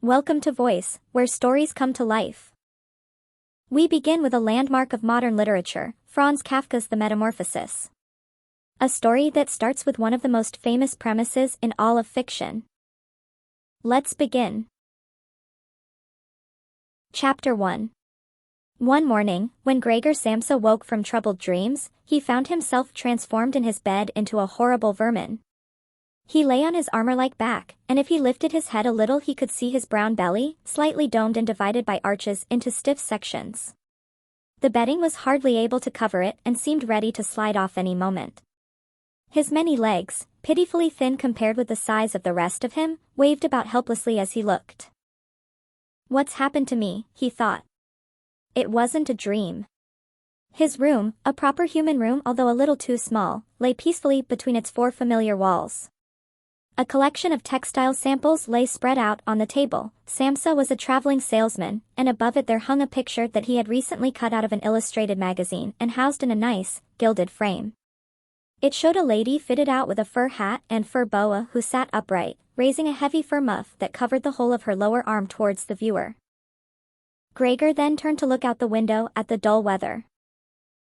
Welcome to Voice, where stories come to life. We begin with a landmark of modern literature, Franz Kafka's The Metamorphosis. A story that starts with one of the most famous premises in all of fiction. Let's begin. Chapter 1. One morning, when Gregor Samsa woke from troubled dreams, he found himself transformed in his bed into a horrible vermin. He lay on his armor-like back, and if he lifted his head a little he could see his brown belly, slightly domed and divided by arches into stiff sections. The bedding was hardly able to cover it and seemed ready to slide off any moment. His many legs, pitifully thin compared with the size of the rest of him, waved about helplessly as he looked. "What's happened to me?" he thought. It wasn't a dream. His room, a proper human room although a little too small, lay peacefully between its four familiar walls. A collection of textile samples lay spread out on the table. Samsa was a traveling salesman, and above it there hung a picture that he had recently cut out of an illustrated magazine and housed in a nice, gilded frame. It showed a lady fitted out with a fur hat and fur boa who sat upright, raising a heavy fur muff that covered the whole of her lower arm towards the viewer. Gregor then turned to look out the window at the dull weather.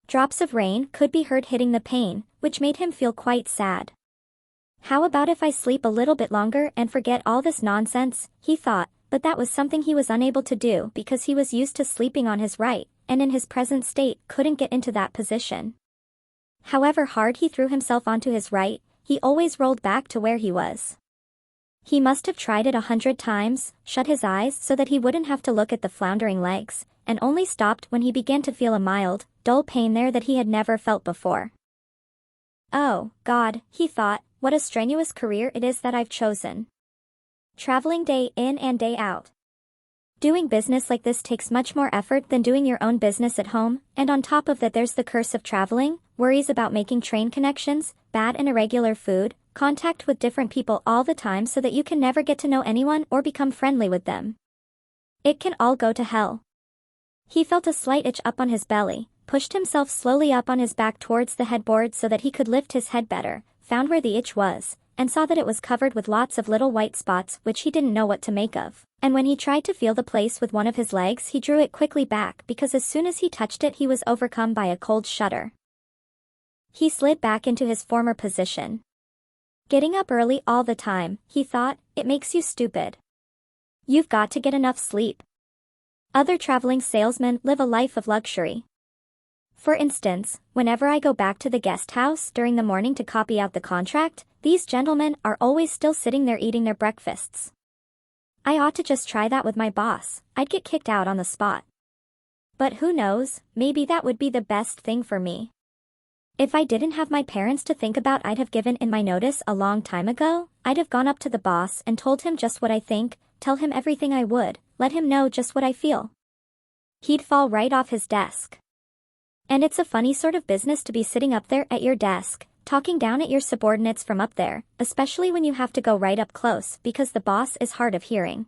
Drops of rain could be heard hitting the pane, which made him feel quite sad. How about if I sleep a little bit longer and forget all this nonsense, he thought, but that was something he was unable to do because he was used to sleeping on his right, and in his present state couldn't get into that position. However hard he threw himself onto his right, he always rolled back to where he was. He must have tried it 100 times, shut his eyes so that he wouldn't have to look at the floundering legs, and only stopped when he began to feel a mild, dull pain there that he had never felt before. Oh, God, he thought, what a strenuous career it is that I've chosen. Traveling day in and day out. Doing business like this takes much more effort than doing your own business at home, and on top of that there's the curse of traveling, worries about making train connections, bad and irregular food, contact with different people all the time so that you can never get to know anyone or become friendly with them. It can all go to hell. He felt a slight itch up on his belly, pushed himself slowly up on his back towards the headboard so that he could lift his head better, found where the itch was, and saw that it was covered with lots of little white spots which he didn't know what to make of, and when he tried to feel the place with one of his legs he drew it quickly back because as soon as he touched it he was overcome by a cold shudder. He slid back into his former position. Getting up early all the time, he thought, it makes you stupid. You've got to get enough sleep. Other traveling salesmen live a life of luxury. For instance, whenever I go back to the guest house during the morning to copy out the contract, these gentlemen are always still sitting there eating their breakfasts. I ought to just try that with my boss. I'd get kicked out on the spot. But who knows, maybe that would be the best thing for me. If I didn't have my parents to think about, I'd have given in my notice a long time ago. I'd have gone up to the boss and told him just what I think, tell him everything I would, let him know just what I feel. He'd fall right off his desk. And it's a funny sort of business to be sitting up there at your desk, talking down at your subordinates from up there, especially when you have to go right up close because the boss is hard of hearing.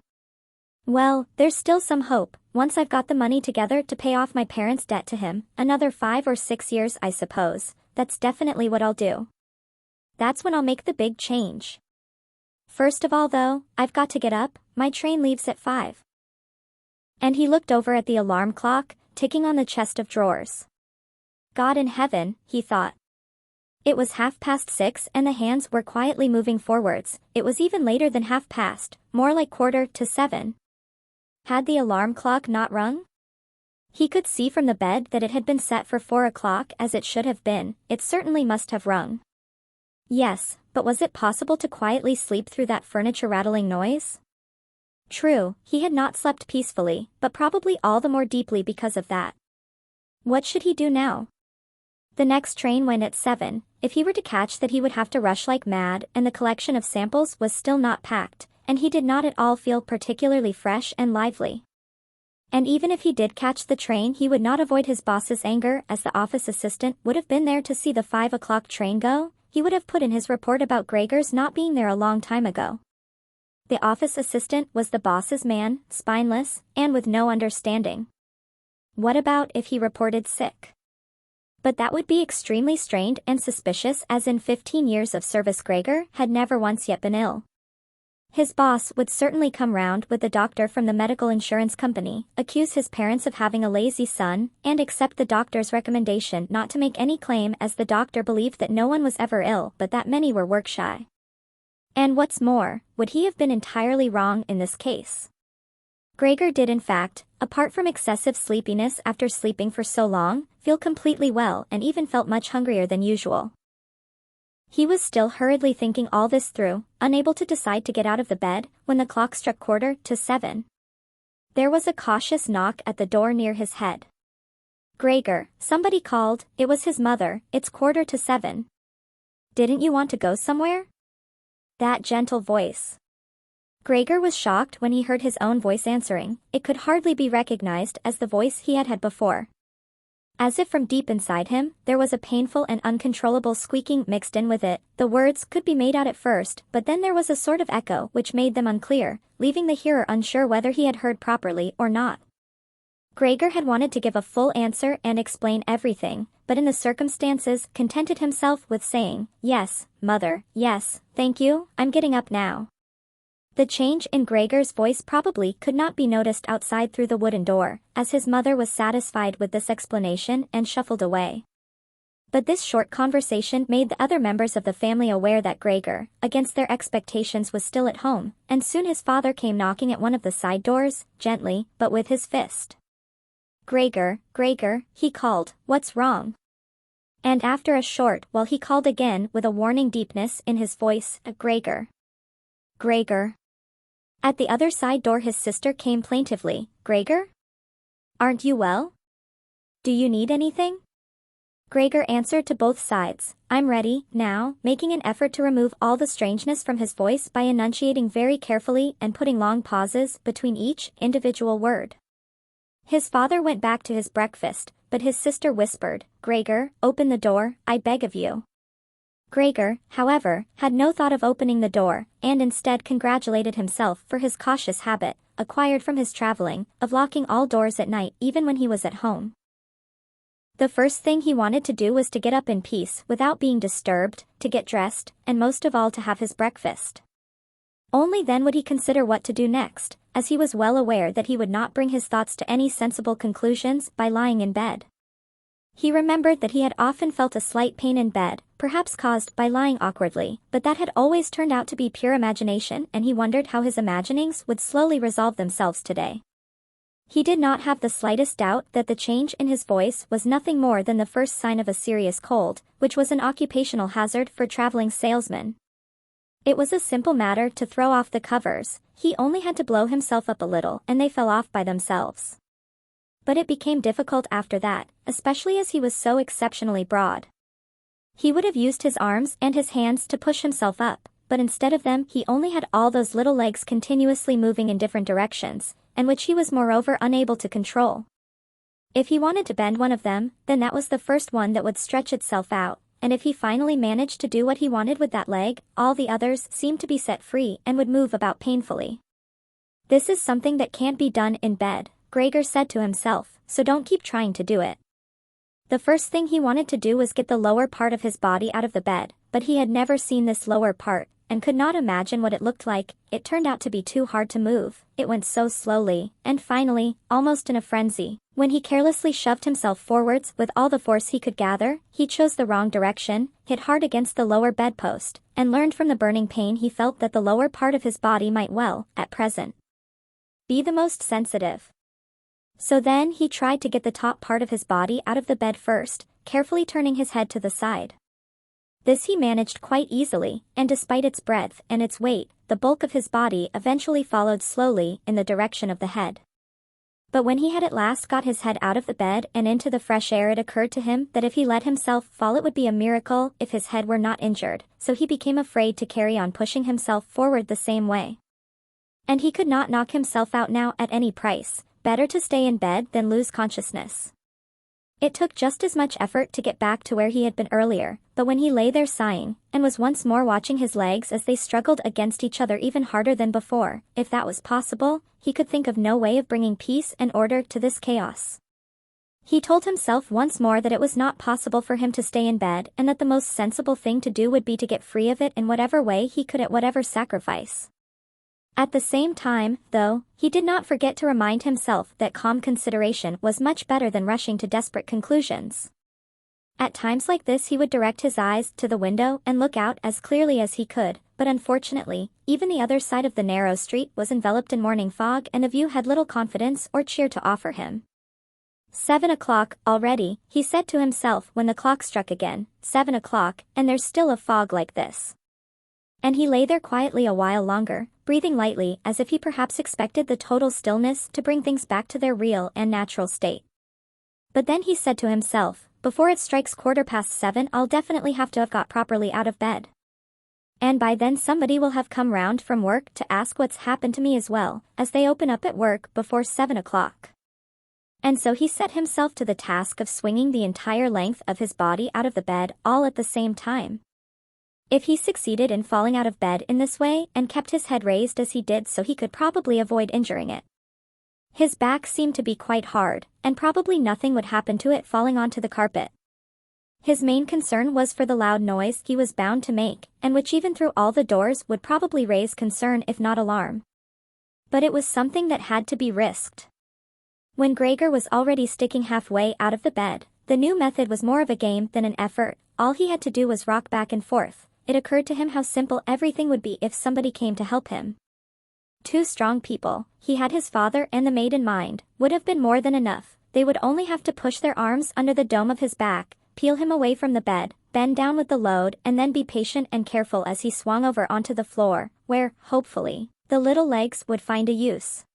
Well, there's still some hope. Once I've got the money together to pay off my parents' debt to him, another 5 or 6 years I suppose, that's definitely what I'll do. That's when I'll make the big change. First of all though, I've got to get up, my train leaves at 5. And he looked over at the alarm clock, ticking on the chest of drawers. God in heaven, he thought. It was 6:30 and the hands were quietly moving forwards. It was even later than 7:30, more like 7:15. Had the alarm clock not rung? He could see from the bed that it had been set for 4 o'clock as it should have been. It certainly must have rung. Yes, but was it possible to quietly sleep through that furniture rattling noise? True, he had not slept peacefully, but probably all the more deeply because of that. What should he do now? The next train went at 7, if he were to catch that he would have to rush like mad and the collection of samples was still not packed, and he did not at all feel particularly fresh and lively. And even if he did catch the train he would not avoid his boss's anger as the office assistant would have been there to see the 5 o'clock train go, he would have put in his report about Gregor's not being there a long time ago. The office assistant was the boss's man, spineless, and with no understanding. What about if he reported sick? But that would be extremely strange and suspicious as in 15 years of service Gregor had never once yet been ill. His boss would certainly come round with the doctor from the medical insurance company, accuse his parents of having a lazy son, and accept the doctor's recommendation not to make any claim, as the doctor believed that no one was ever ill but that many were work-shy. And what's more, would he have been entirely wrong in this case? Gregor did in fact, apart from excessive sleepiness after sleeping for so long, feel completely well and even felt much hungrier than usual. He was still hurriedly thinking all this through, unable to decide to get out of the bed, when the clock struck 7:15. There was a cautious knock at the door near his head. "Gregor," somebody called. It was his mother. "It's 7:15. Didn't you want to go somewhere?" That gentle voice. Gregor was shocked when he heard his own voice answering. It could hardly be recognized as the voice he had before. As if from deep inside him, there was a painful and uncontrollable squeaking mixed in with it. The words could be made out at first, but then there was a sort of echo which made them unclear, leaving the hearer unsure whether he had heard properly or not. Gregor had wanted to give a full answer and explain everything, but in the circumstances contented himself with saying, "Yes, mother, yes, thank you, I'm getting up now." The change in Gregor's voice probably could not be noticed outside through the wooden door, as his mother was satisfied with this explanation and shuffled away. But this short conversation made the other members of the family aware that Gregor, against their expectations, was still at home, and soon his father came knocking at one of the side doors, gently, but with his fist. "Gregor, Gregor," he called, "what's wrong?" And after a short while he called again with a warning deepness in his voice, "Gregor. Gregor." At the other side door his sister came plaintively, "Gregor? Aren't you well? Do you need anything?" Gregor answered to both sides, "I'm ready, now," making an effort to remove all the strangeness from his voice by enunciating very carefully and putting long pauses between each individual word. His father went back to his breakfast, but his sister whispered, "Gregor, open the door, I beg of you." Gregor, however, had no thought of opening the door, and instead congratulated himself for his cautious habit, acquired from his traveling, of locking all doors at night even when he was at home. The first thing he wanted to do was to get up in peace without being disturbed, to get dressed, and most of all to have his breakfast. Only then would he consider what to do next, as he was well aware that he would not bring his thoughts to any sensible conclusions by lying in bed. He remembered that he had often felt a slight pain in bed, perhaps caused by lying awkwardly, but that had always turned out to be pure imagination, and he wondered how his imaginings would slowly resolve themselves today. He did not have the slightest doubt that the change in his voice was nothing more than the first sign of a serious cold, which was an occupational hazard for traveling salesmen. It was a simple matter to throw off the covers. He only had to blow himself up a little and they fell off by themselves. But it became difficult after that, especially as he was so exceptionally broad. He would have used his arms and his hands to push himself up, but instead of them he only had all those little legs continuously moving in different directions, and which he was moreover unable to control. If he wanted to bend one of them, then that was the first one that would stretch itself out, and if he finally managed to do what he wanted with that leg, all the others seemed to be set free and would move about painfully. "This is something that can't be done in bed," Gregor said to himself, "so don't keep trying to do it." The first thing he wanted to do was get the lower part of his body out of the bed, but he had never seen this lower part, and could not imagine what it looked like. It turned out to be too hard to move, it went so slowly, and finally, almost in a frenzy, when he carelessly shoved himself forwards with all the force he could gather, he chose the wrong direction, hit hard against the lower bedpost, and learned from the burning pain he felt that the lower part of his body might well, at present, be the most sensitive. So then he tried to get the top part of his body out of the bed first, carefully turning his head to the side. This he managed quite easily, and despite its breadth and its weight, the bulk of his body eventually followed slowly in the direction of the head. But when he had at last got his head out of the bed and into the fresh air, it occurred to him that if he let himself fall it would be a miracle if his head were not injured, so he became afraid to carry on pushing himself forward the same way. And he could not knock himself out now at any price. Better to stay in bed than lose consciousness. It took just as much effort to get back to where he had been earlier, but when he lay there sighing, and was once more watching his legs as they struggled against each other even harder than before, if that was possible, he could think of no way of bringing peace and order to this chaos. He told himself once more that it was not possible for him to stay in bed, and that the most sensible thing to do would be to get free of it in whatever way he could at whatever sacrifice. At the same time, though, he did not forget to remind himself that calm consideration was much better than rushing to desperate conclusions. At times like this he would direct his eyes to the window and look out as clearly as he could, but unfortunately, even the other side of the narrow street was enveloped in morning fog and the view had little confidence or cheer to offer him. 7 o'clock, already, he said to himself when the clock struck again, 7 o'clock, and there's still a fog like this. And he lay there quietly a while longer, breathing lightly as if he perhaps expected the total stillness to bring things back to their real and natural state. But then he said to himself, before it strikes 7:15 I'll definitely have to have got properly out of bed. And by then somebody will have come round from work to ask what's happened to me as well, as they open up at work before 7 o'clock. And so he set himself to the task of swinging the entire length of his body out of the bed all at the same time. If he succeeded in falling out of bed in this way and kept his head raised as he did so he could probably avoid injuring it. His back seemed to be quite hard, and probably nothing would happen to it falling onto the carpet. His main concern was for the loud noise he was bound to make, and which even through all the doors would probably raise concern if not alarm. But it was something that had to be risked. When Gregor was already sticking halfway out of the bed, the new method was more of a game than an effort. All he had to do was rock back and forth. It occurred to him how simple everything would be if somebody came to help him. 2 strong people, he had his father and the maid in mind, would have been more than enough. They would only have to push their arms under the dome of his back, peel him away from the bed, bend down with the load and then be patient and careful as he swung over onto the floor, where, hopefully, the little legs would find a use.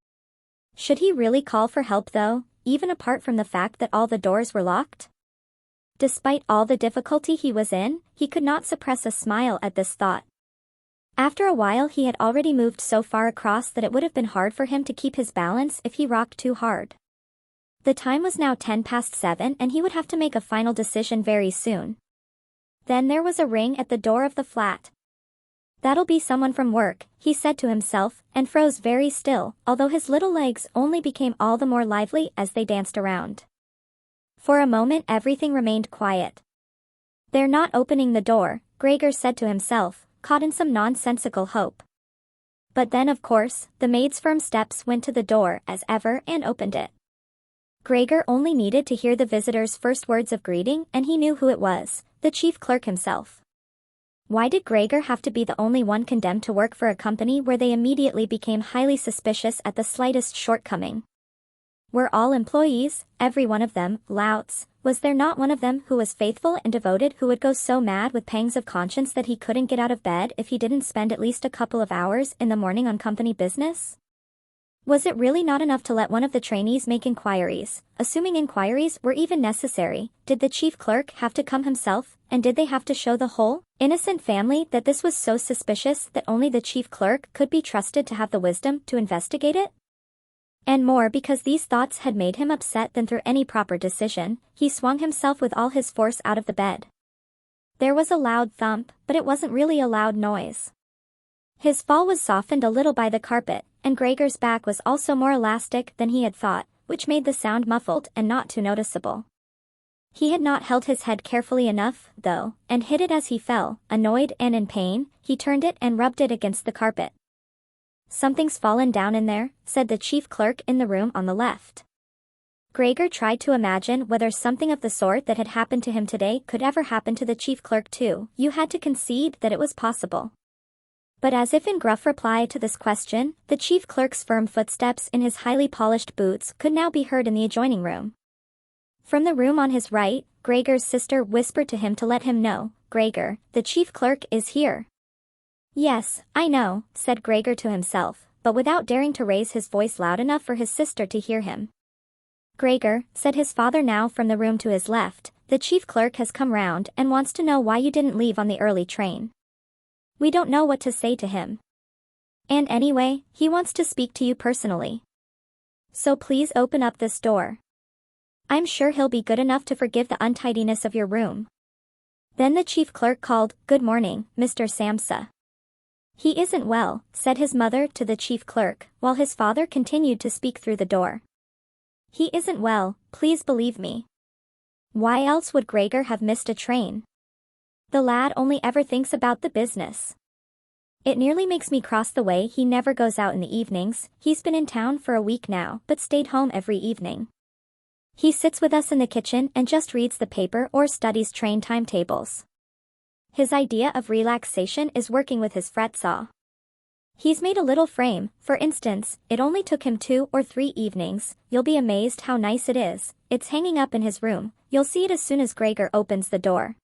Should he really call for help though, even apart from the fact that all the doors were locked? Despite all the difficulty he was in, he could not suppress a smile at this thought. After a while he had already moved so far across that it would have been hard for him to keep his balance if he rocked too hard. The time was now 7:10 and he would have to make a final decision very soon. Then there was a ring at the door of the flat. That'll be someone from work, he said to himself, and froze very still, although his little legs only became all the more lively as they danced around. For a moment everything remained quiet. They're not opening the door, Gregor said to himself, caught in some nonsensical hope. But then of course, the maid's firm steps went to the door as ever and opened it. Gregor only needed to hear the visitor's first words of greeting and he knew who it was, the chief clerk himself. Why did Gregor have to be the only one condemned to work for a company where they immediately became highly suspicious at the slightest shortcoming? Were all employees, every one of them, louts? Was there not one of them who was faithful and devoted who would go so mad with pangs of conscience that he couldn't get out of bed if he didn't spend at least a couple of hours in the morning on company business? Was it really not enough to let one of the trainees make inquiries, assuming inquiries were even necessary? Did the chief clerk have to come himself, and did they have to show the whole innocent family that this was so suspicious that only the chief clerk could be trusted to have the wisdom to investigate it? And more because these thoughts had made him upset than through any proper decision, he swung himself with all his force out of the bed. There was a loud thump, but it wasn't really a loud noise. His fall was softened a little by the carpet, and Gregor's back was also more elastic than he had thought, which made the sound muffled and not too noticeable. He had not held his head carefully enough, though, and hit it as he fell. Annoyed and in pain, he turned it and rubbed it against the carpet. "Something's fallen down in there," said the chief clerk in the room on the left. Gregor tried to imagine whether something of the sort that had happened to him today could ever happen to the chief clerk too. You had to concede that it was possible. But as if in gruff reply to this question, the chief clerk's firm footsteps in his highly polished boots could now be heard in the adjoining room. From the room on his right, Gregor's sister whispered to him to let him know, "Gregor, the chief clerk is here." "Yes, I know," said Gregor to himself, but without daring to raise his voice loud enough for his sister to hear him. "Gregor," said his father now from the room to his left, "the chief clerk has come round and wants to know why you didn't leave on the early train. We don't know what to say to him. And anyway, he wants to speak to you personally. So please open up this door. I'm sure he'll be good enough to forgive the untidiness of your room." Then the chief clerk called, "Good morning, Mr. Samsa." "He isn't well," said his mother to the chief clerk, while his father continued to speak through the door. "He isn't well, please believe me. Why else would Gregor have missed a train? The lad only ever thinks about the business. It nearly makes me cross the way. He never goes out in the evenings. He's been in town for a week now, but stayed home every evening. He sits with us in the kitchen and just reads the paper or studies train timetables. His idea of relaxation is working with his fret saw. He's made a little frame, for instance. It only took him 2 or 3 evenings. You'll be amazed how nice it is. It's hanging up in his room. You'll see it as soon as Gregor opens the door.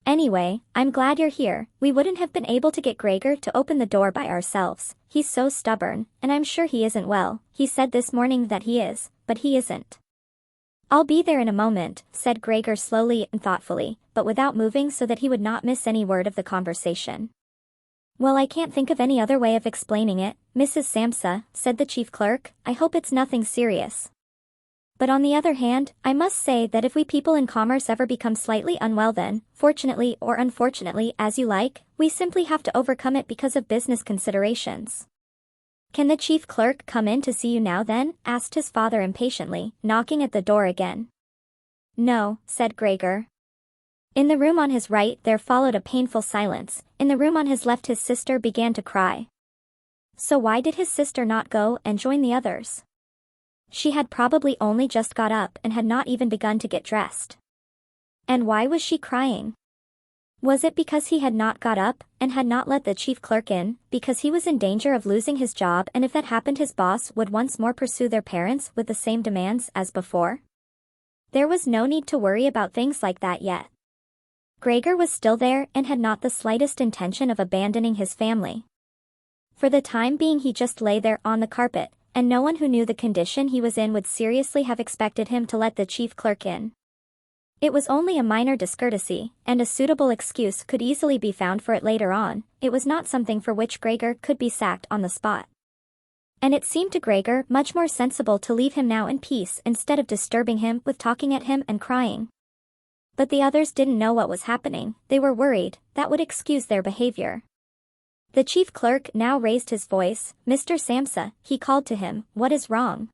Anyway, I'm glad you're here. We wouldn't have been able to get Gregor to open the door by ourselves. He's so stubborn, and I'm sure he isn't well. He said this morning that he is, but he isn't. I'll be there in a moment, said Gregor slowly and thoughtfully, but without moving so that he would not miss any word of the conversation. Well, I can't think of any other way of explaining it, Mrs. Samsa, said the chief clerk. I hope it's nothing serious. But on the other hand, I must say that if we people in commerce ever become slightly unwell, then, fortunately or unfortunately as you like, we simply have to overcome it because of business considerations. Can the chief clerk come in to see you now then? Asked his father impatiently, knocking at the door again. No, said Gregor. In the room on his right there followed a painful silence. In the room on his left his sister began to cry. So why did his sister not go and join the others? She had probably only just got up and had not even begun to get dressed. And why was she crying? Was it because he had not got up and had not let the chief clerk in, because he was in danger of losing his job, and if that happened his boss would once more pursue their parents with the same demands as before? There was no need to worry about things like that yet. Gregor was still there and had not the slightest intention of abandoning his family. For the time being he just lay there on the carpet, and no one who knew the condition he was in would seriously have expected him to let the chief clerk in. It was only a minor discourtesy, and a suitable excuse could easily be found for it later on. It was not something for which Gregor could be sacked on the spot. And it seemed to Gregor much more sensible to leave him now in peace instead of disturbing him with talking at him and crying. But the others didn't know what was happening. They were worried. That would excuse their behavior. The chief clerk now raised his voice. Mr. Samsa, he called to him, what is wrong?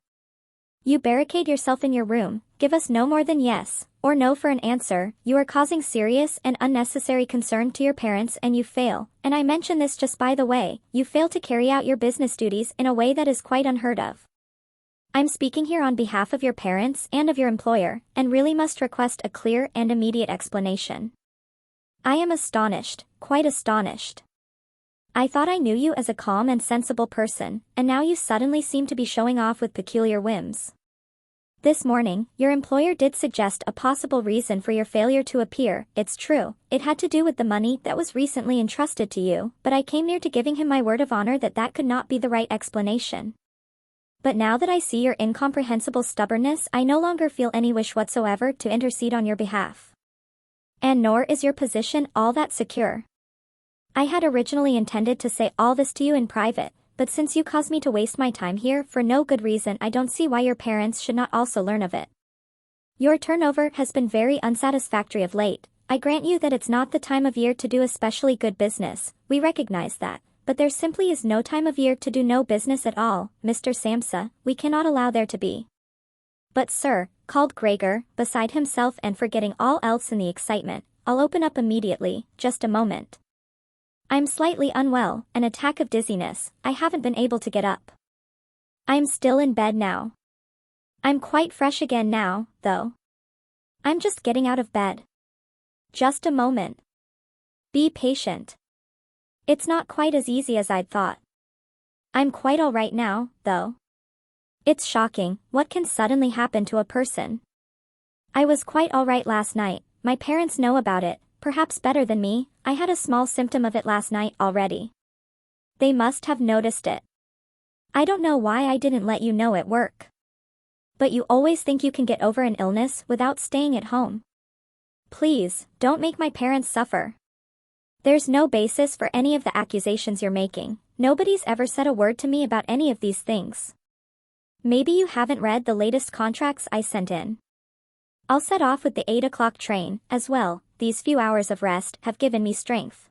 You barricade yourself in your room, give us no more than yes or no for an answer. You are causing serious and unnecessary concern to your parents, and you fail, and I mention this just by the way, you fail to carry out your business duties in a way that is quite unheard of. I'm speaking here on behalf of your parents and of your employer, and really must request a clear and immediate explanation. I am astonished, quite astonished. I thought I knew you as a calm and sensible person, and now you suddenly seem to be showing off with peculiar whims. This morning, your employer did suggest a possible reason for your failure to appear. It's true, it had to do with the money that was recently entrusted to you, but I came near to giving him my word of honor that that could not be the right explanation. But now that I see your incomprehensible stubbornness, I no longer feel any wish whatsoever to intercede on your behalf. And nor is your position all that secure. I had originally intended to say all this to you in private, but since you caused me to waste my time here for no good reason, I don't see why your parents should not also learn of it. Your turnover has been very unsatisfactory of late. I grant you that it's not the time of year to do especially good business, we recognize that, but there simply is no time of year to do no business at all, Mr. Samsa, we cannot allow there to be. But sir, called Gregor, beside himself and forgetting all else in the excitement, I'll open up immediately, just a moment. I'm slightly unwell, an attack of dizziness, I haven't been able to get up. I'm still in bed now. I'm quite fresh again now, though. I'm just getting out of bed. Just a moment. Be patient. It's not quite as easy as I'd thought. I'm quite all right now, though. It's shocking, what can suddenly happen to a person. I was quite all right last night, my parents know about it. Perhaps better than me, I had a small symptom of it last night already. They must have noticed it. I don't know why I didn't let you know at work. But you always think you can get over an illness without staying at home. Please, don't make my parents suffer. There's no basis for any of the accusations you're making. Nobody's ever said a word to me about any of these things. Maybe you haven't read the latest contracts I sent in. I'll set off with the 8 o'clock train, as well. These few hours of rest have given me strength.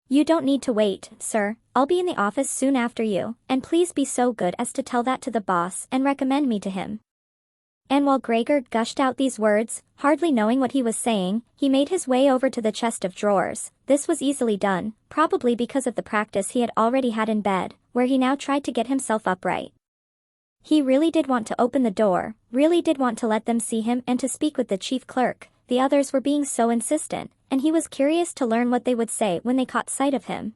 You don't need to wait, sir, I'll be in the office soon after you, and please be so good as to tell that to the boss and recommend me to him. And while Gregor gushed out these words, hardly knowing what he was saying, he made his way over to the chest of drawers. This was easily done, probably because of the practice he had already had in bed, where he now tried to get himself upright. He really did want to open the door, really did want to let them see him and to speak with the chief clerk. The others were being so insistent, and he was curious to learn what they would say when they caught sight of him.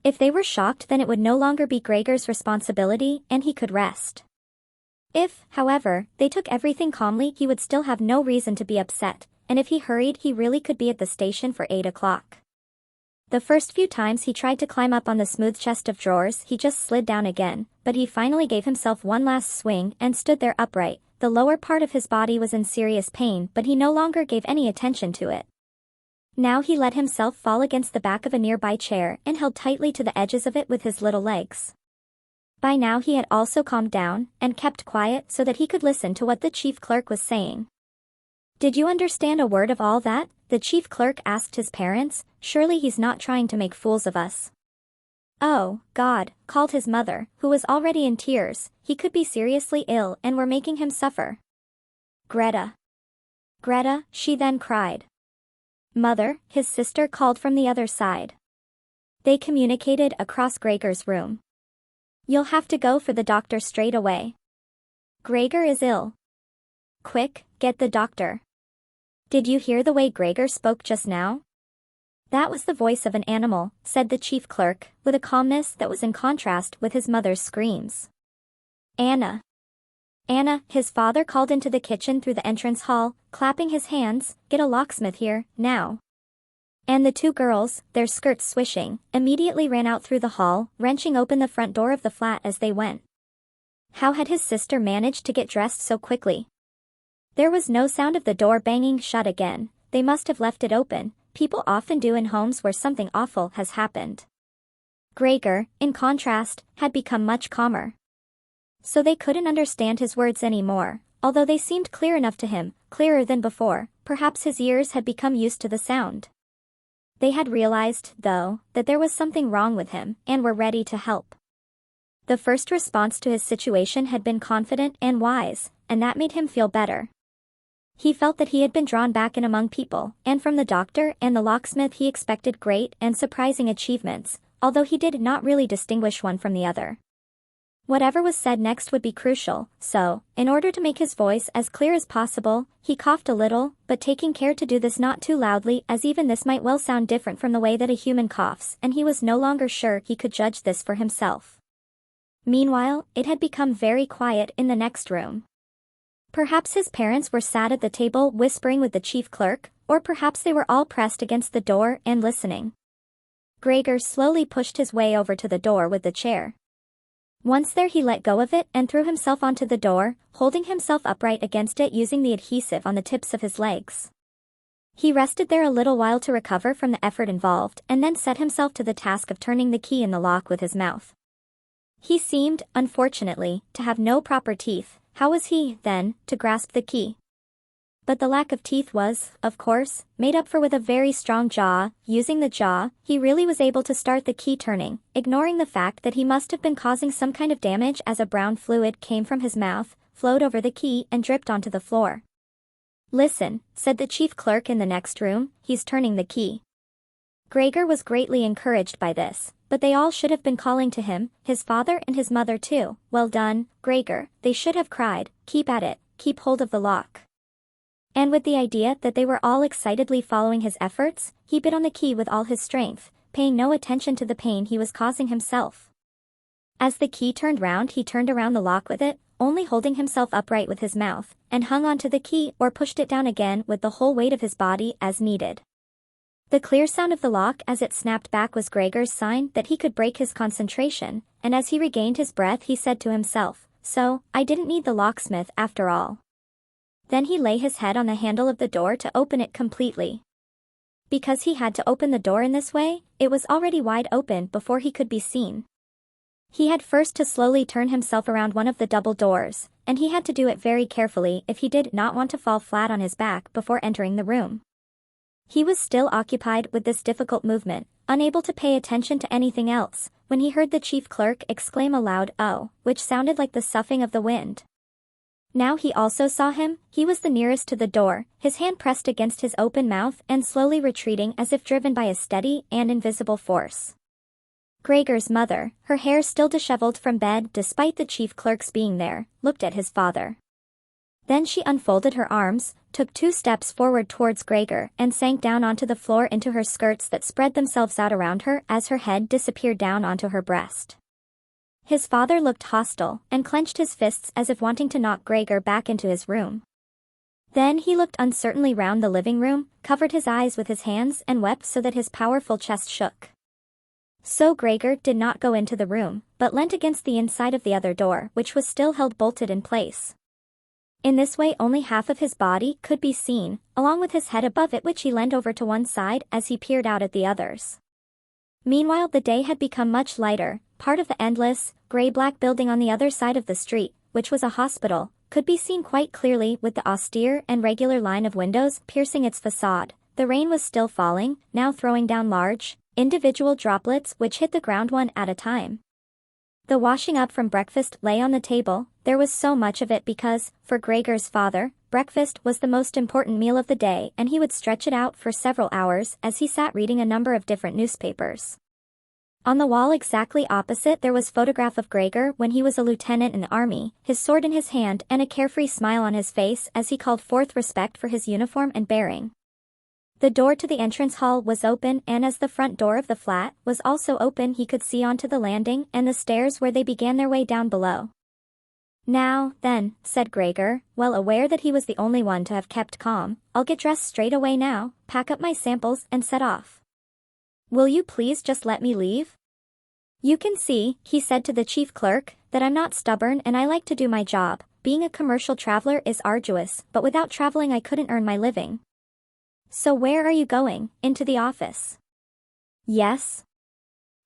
If they were shocked, then it would no longer be Gregor's responsibility, and he could rest. If, however, they took everything calmly, he would still have no reason to be upset, and if he hurried, he really could be at the station for 8 o'clock. The first few times he tried to climb up on the smooth chest of drawers, he just slid down again, but he finally gave himself one last swing and stood there upright. The lower part of his body was in serious pain, but he no longer gave any attention to it. Now he let himself fall against the back of a nearby chair and held tightly to the edges of it with his little legs. By now he had also calmed down and kept quiet so that he could listen to what the chief clerk was saying. "Did you understand a word of all that?" the chief clerk asked his parents. "Surely he's not trying to make fools of us." "Oh, God," called his mother, who was already in tears. He could be seriously ill and were making him suffer. "Grete. Grete," she then cried. "Mother," his sister called from the other side. They communicated across Gregor's room. "You'll have to go for the doctor straight away. Gregor is ill. Quick, get the doctor." "Did you hear the way Gregor spoke just now?" "That was the voice of an animal," said the chief clerk, with a calmness that was in contrast with his mother's screams. "Anna. Anna," his father called into the kitchen through the entrance hall, clapping his hands, "get a locksmith here, now." And the two girls, their skirts swishing, immediately ran out through the hall, wrenching open the front door of the flat as they went. How had his sister managed to get dressed so quickly? There was no sound of the door banging shut again. They must have left it open. People often do in homes where something awful has happened. Gregor, in contrast, had become much calmer. So they couldn't understand his words anymore, although they seemed clear enough to him, clearer than before. Perhaps his ears had become used to the sound. They had realized, though, that there was something wrong with him, and were ready to help. The first response to his situation had been confident and wise, and that made him feel better. He felt that he had been drawn back in among people, and from the doctor and the locksmith he expected great and surprising achievements, although he did not really distinguish one from the other. Whatever was said next would be crucial, so, in order to make his voice as clear as possible, he coughed a little, but taking care to do this not too loudly, as even this might well sound different from the way that a human coughs, and he was no longer sure he could judge this for himself. Meanwhile, it had become very quiet in the next room. Perhaps his parents were sat at the table whispering with the chief clerk, or perhaps they were all pressed against the door and listening. Gregor slowly pushed his way over to the door with the chair. Once there, he let go of it and threw himself onto the door, holding himself upright against it using the adhesive on the tips of his legs. He rested there a little while to recover from the effort involved and then set himself to the task of turning the key in the lock with his mouth. He seemed, unfortunately, to have no proper teeth. How was he, then, to grasp the key? But the lack of teeth was, of course, made up for with a very strong jaw. Using the jaw, he really was able to start the key turning, ignoring the fact that he must have been causing some kind of damage as a brown fluid came from his mouth, flowed over the key and dripped onto the floor. "Listen," said the chief clerk in the next room, "he's turning the key." Gregor was greatly encouraged by this, but they all should have been calling to him, his father and his mother too. "Well done, Gregor," they should have cried, "keep at it, keep hold of the lock." And with the idea that they were all excitedly following his efforts, he bit on the key with all his strength, paying no attention to the pain he was causing himself. As the key turned round, he turned around the lock with it, only holding himself upright with his mouth, and hung onto the key or pushed it down again with the whole weight of his body as needed. The clear sound of the lock as it snapped back was Gregor's sign that he could break his concentration, and as he regained his breath he said to himself, "So, I didn't need the locksmith after all." Then he lay his head on the handle of the door to open it completely. Because he had to open the door in this way, it was already wide open before he could be seen. He had first to slowly turn himself around one of the double doors, and he had to do it very carefully if he did not want to fall flat on his back before entering the room. He was still occupied with this difficult movement, unable to pay attention to anything else, when he heard the chief clerk exclaim aloud, "Oh," which sounded like the soughing of the wind. Now he also saw him. He was the nearest to the door, his hand pressed against his open mouth and slowly retreating as if driven by a steady and invisible force. Gregor's mother, her hair still disheveled from bed despite the chief clerk's being there, looked at his father. Then she unfolded her arms, took 2 steps forward towards Gregor and sank down onto the floor into her skirts that spread themselves out around her as her head disappeared down onto her breast. His father looked hostile and clenched his fists as if wanting to knock Gregor back into his room. Then he looked uncertainly round the living room, covered his eyes with his hands and wept so that his powerful chest shook. So Gregor did not go into the room, but leant against the inside of the other door, which was still held bolted in place. In this way only half of his body could be seen, along with his head above it, which he leaned over to one side as he peered out at the others. Meanwhile the day had become much lighter. Part of the endless, gray-black building on the other side of the street, which was a hospital, could be seen quite clearly with the austere and regular line of windows piercing its facade. The rain was still falling, now throwing down large, individual droplets which hit the ground one at a time. The washing up from breakfast lay on the table. There was so much of it because, for Gregor's father, breakfast was the most important meal of the day and he would stretch it out for several hours as he sat reading a number of different newspapers. On the wall exactly opposite there was a photograph of Gregor when he was a lieutenant in the army, his sword in his hand and a carefree smile on his face as he called forth respect for his uniform and bearing. The door to the entrance hall was open and as the front door of the flat was also open he could see onto the landing and the stairs where they began their way down below. "Now, then," said Gregor, well aware that he was the only one to have kept calm, "I'll get dressed straight away now, pack up my samples and set off. Will you please just let me leave? You can see," he said to the chief clerk, "that I'm not stubborn and I like to do my job. Being a commercial traveler is arduous, but without traveling I couldn't earn my living." "So where are you going? Into the office?" "Yes."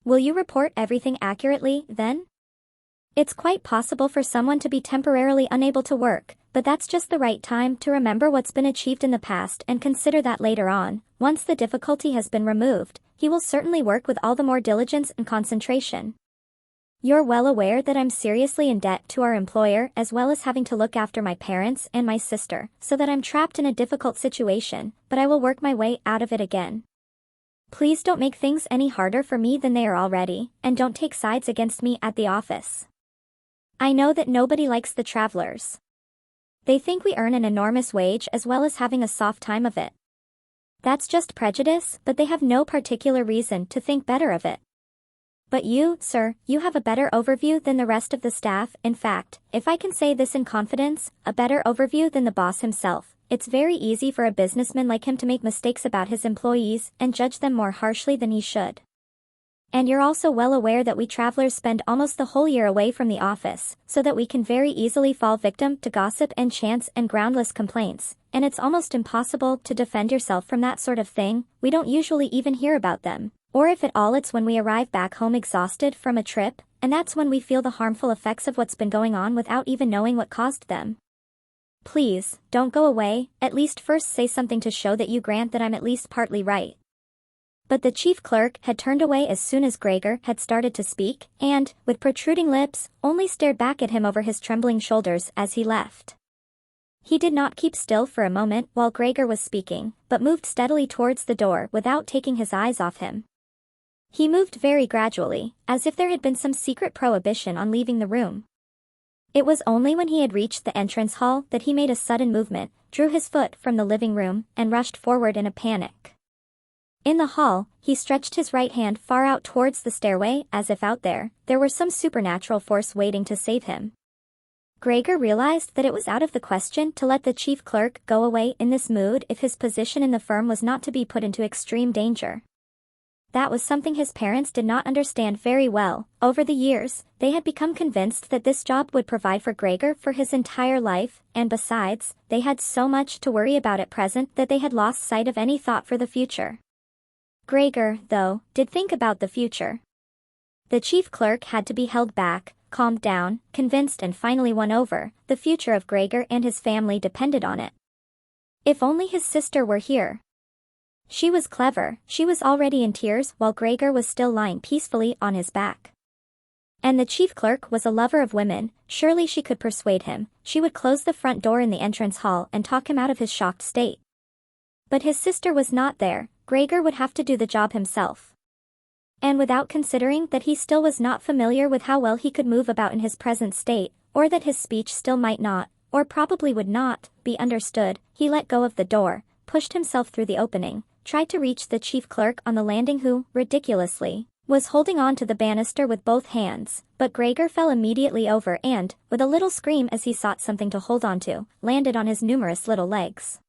"Will you report everything accurately, then?" It's quite possible for someone to be temporarily unable to work, but that's just the right time to remember what's been achieved in the past and consider that later on, once the difficulty has been removed, he will certainly work with all the more diligence and concentration. You're well aware that I'm seriously in debt to our employer as well as having to look after my parents and my sister, so that I'm trapped in a difficult situation, but I will work my way out of it again. Please don't make things any harder for me than they are already, and don't take sides against me at the office. I know that nobody likes the travelers. They think we earn an enormous wage as well as having a soft time of it. That's just prejudice, but they have no particular reason to think better of it. But you, sir, you have a better overview than the rest of the staff. In fact, if I can say this in confidence, a better overview than the boss himself. It's very easy for a businessman like him to make mistakes about his employees and judge them more harshly than he should. And you're also well aware that we travelers spend almost the whole year away from the office, so that we can very easily fall victim to gossip and chance and groundless complaints, and it's almost impossible to defend yourself from that sort of thing. We don't usually even hear about them. Or if at all it's when we arrive back home exhausted from a trip, and that's when we feel the harmful effects of what's been going on without even knowing what caused them. Please, don't go away, at least first say something to show that you grant that I'm at least partly right. But the chief clerk had turned away as soon as Gregor had started to speak, and, with protruding lips, only stared back at him over his trembling shoulders as he left. He did not keep still for a moment while Gregor was speaking, but moved steadily towards the door without taking his eyes off him. He moved very gradually, as if there had been some secret prohibition on leaving the room. It was only when he had reached the entrance hall that he made a sudden movement, drew his foot from the living room, and rushed forward in a panic. In the hall, he stretched his right hand far out towards the stairway as if out there were some supernatural force waiting to save him. Gregor realized that it was out of the question to let the chief clerk go away in this mood if his position in the firm was not to be put into extreme danger. That was something his parents did not understand very well. Over the years, they had become convinced that this job would provide for Gregor for his entire life, and besides, they had so much to worry about at present that they had lost sight of any thought for the future. Gregor, though, did think about the future. The chief clerk had to be held back, calmed down, convinced and finally won over. The future of Gregor and his family depended on it. If only his sister were here. She was clever. She was already in tears while Gregor was still lying peacefully on his back. And the chief clerk was a lover of women, surely she could persuade him. She would close the front door in the entrance hall and talk him out of his shocked state. But his sister was not there. Gregor would have to do the job himself. And without considering that he still was not familiar with how well he could move about in his present state, or that his speech still might not, or probably would not, be understood, he let go of the door, pushed himself through the opening, tried to reach the chief clerk on the landing who, ridiculously, was holding on to the banister with both hands, but Gregor fell immediately over and, with a little scream as he sought something to hold onto, landed on his numerous little legs.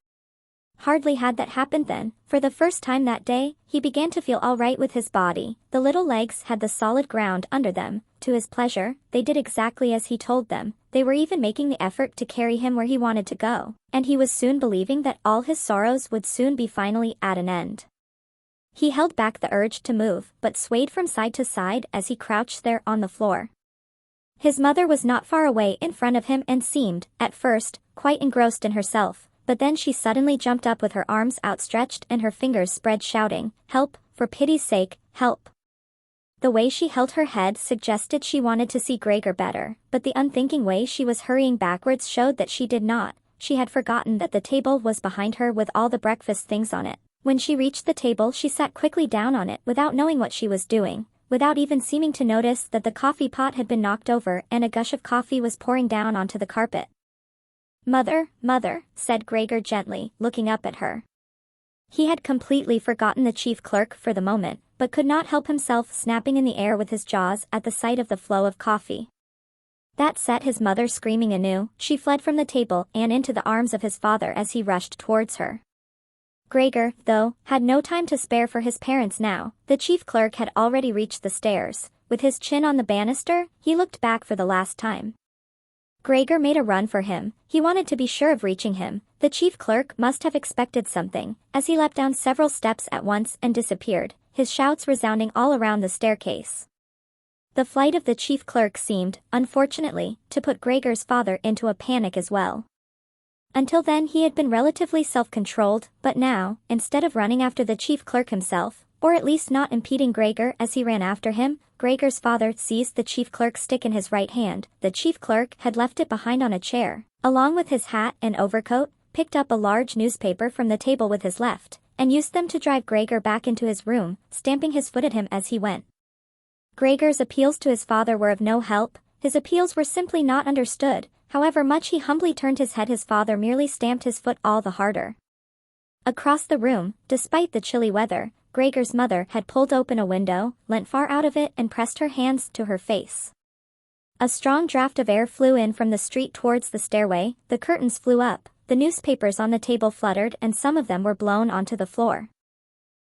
Hardly had that happened then, for the first time that day, he began to feel all right with his body. The little legs had the solid ground under them. To his pleasure, they did exactly as he told them. They were even making the effort to carry him where he wanted to go, and he was soon believing that all his sorrows would soon be finally at an end. He held back the urge to move, but swayed from side to side as he crouched there on the floor. His mother was not far away in front of him and seemed, at first, quite engrossed in herself. But then she suddenly jumped up with her arms outstretched and her fingers spread shouting, "Help, for pity's sake, help." The way she held her head suggested she wanted to see Gregor better, but the unthinking way she was hurrying backwards showed that she did not. She had forgotten that the table was behind her with all the breakfast things on it. When she reached the table she sat quickly down on it without knowing what she was doing, without even seeming to notice that the coffee pot had been knocked over and a gush of coffee was pouring down onto the carpet. "Mother, mother," said Gregor gently, looking up at her. He had completely forgotten the chief clerk for the moment, but could not help himself snapping in the air with his jaws at the sight of the flow of coffee. That set his mother screaming anew. She fled from the table and into the arms of his father as he rushed towards her. Gregor, though, had no time to spare for his parents now. The chief clerk had already reached the stairs. With his chin on the banister, he looked back for the last time. Gregor made a run for him. He wanted to be sure of reaching him. The chief clerk must have expected something, as he leapt down several steps at once and disappeared, his shouts resounding all around the staircase. The flight of the chief clerk seemed, unfortunately, to put Gregor's father into a panic as well. Until then he had been relatively self-controlled, but now, instead of running after the chief clerk himself, or at least not impeding Gregor as he ran after him, Gregor's father seized the chief clerk's stick in his right hand. The chief clerk had left it behind on a chair, along with his hat and overcoat, picked up a large newspaper from the table with his left, and used them to drive Gregor back into his room, stamping his foot at him as he went. Gregor's appeals to his father were of no help. His appeals were simply not understood. However much he humbly turned his head, his father merely stamped his foot all the harder. Across the room, despite the chilly weather, Gregor's mother had pulled open a window, leant far out of it and pressed her hands to her face. A strong draft of air flew in from the street towards the stairway, the curtains flew up, the newspapers on the table fluttered and some of them were blown onto the floor.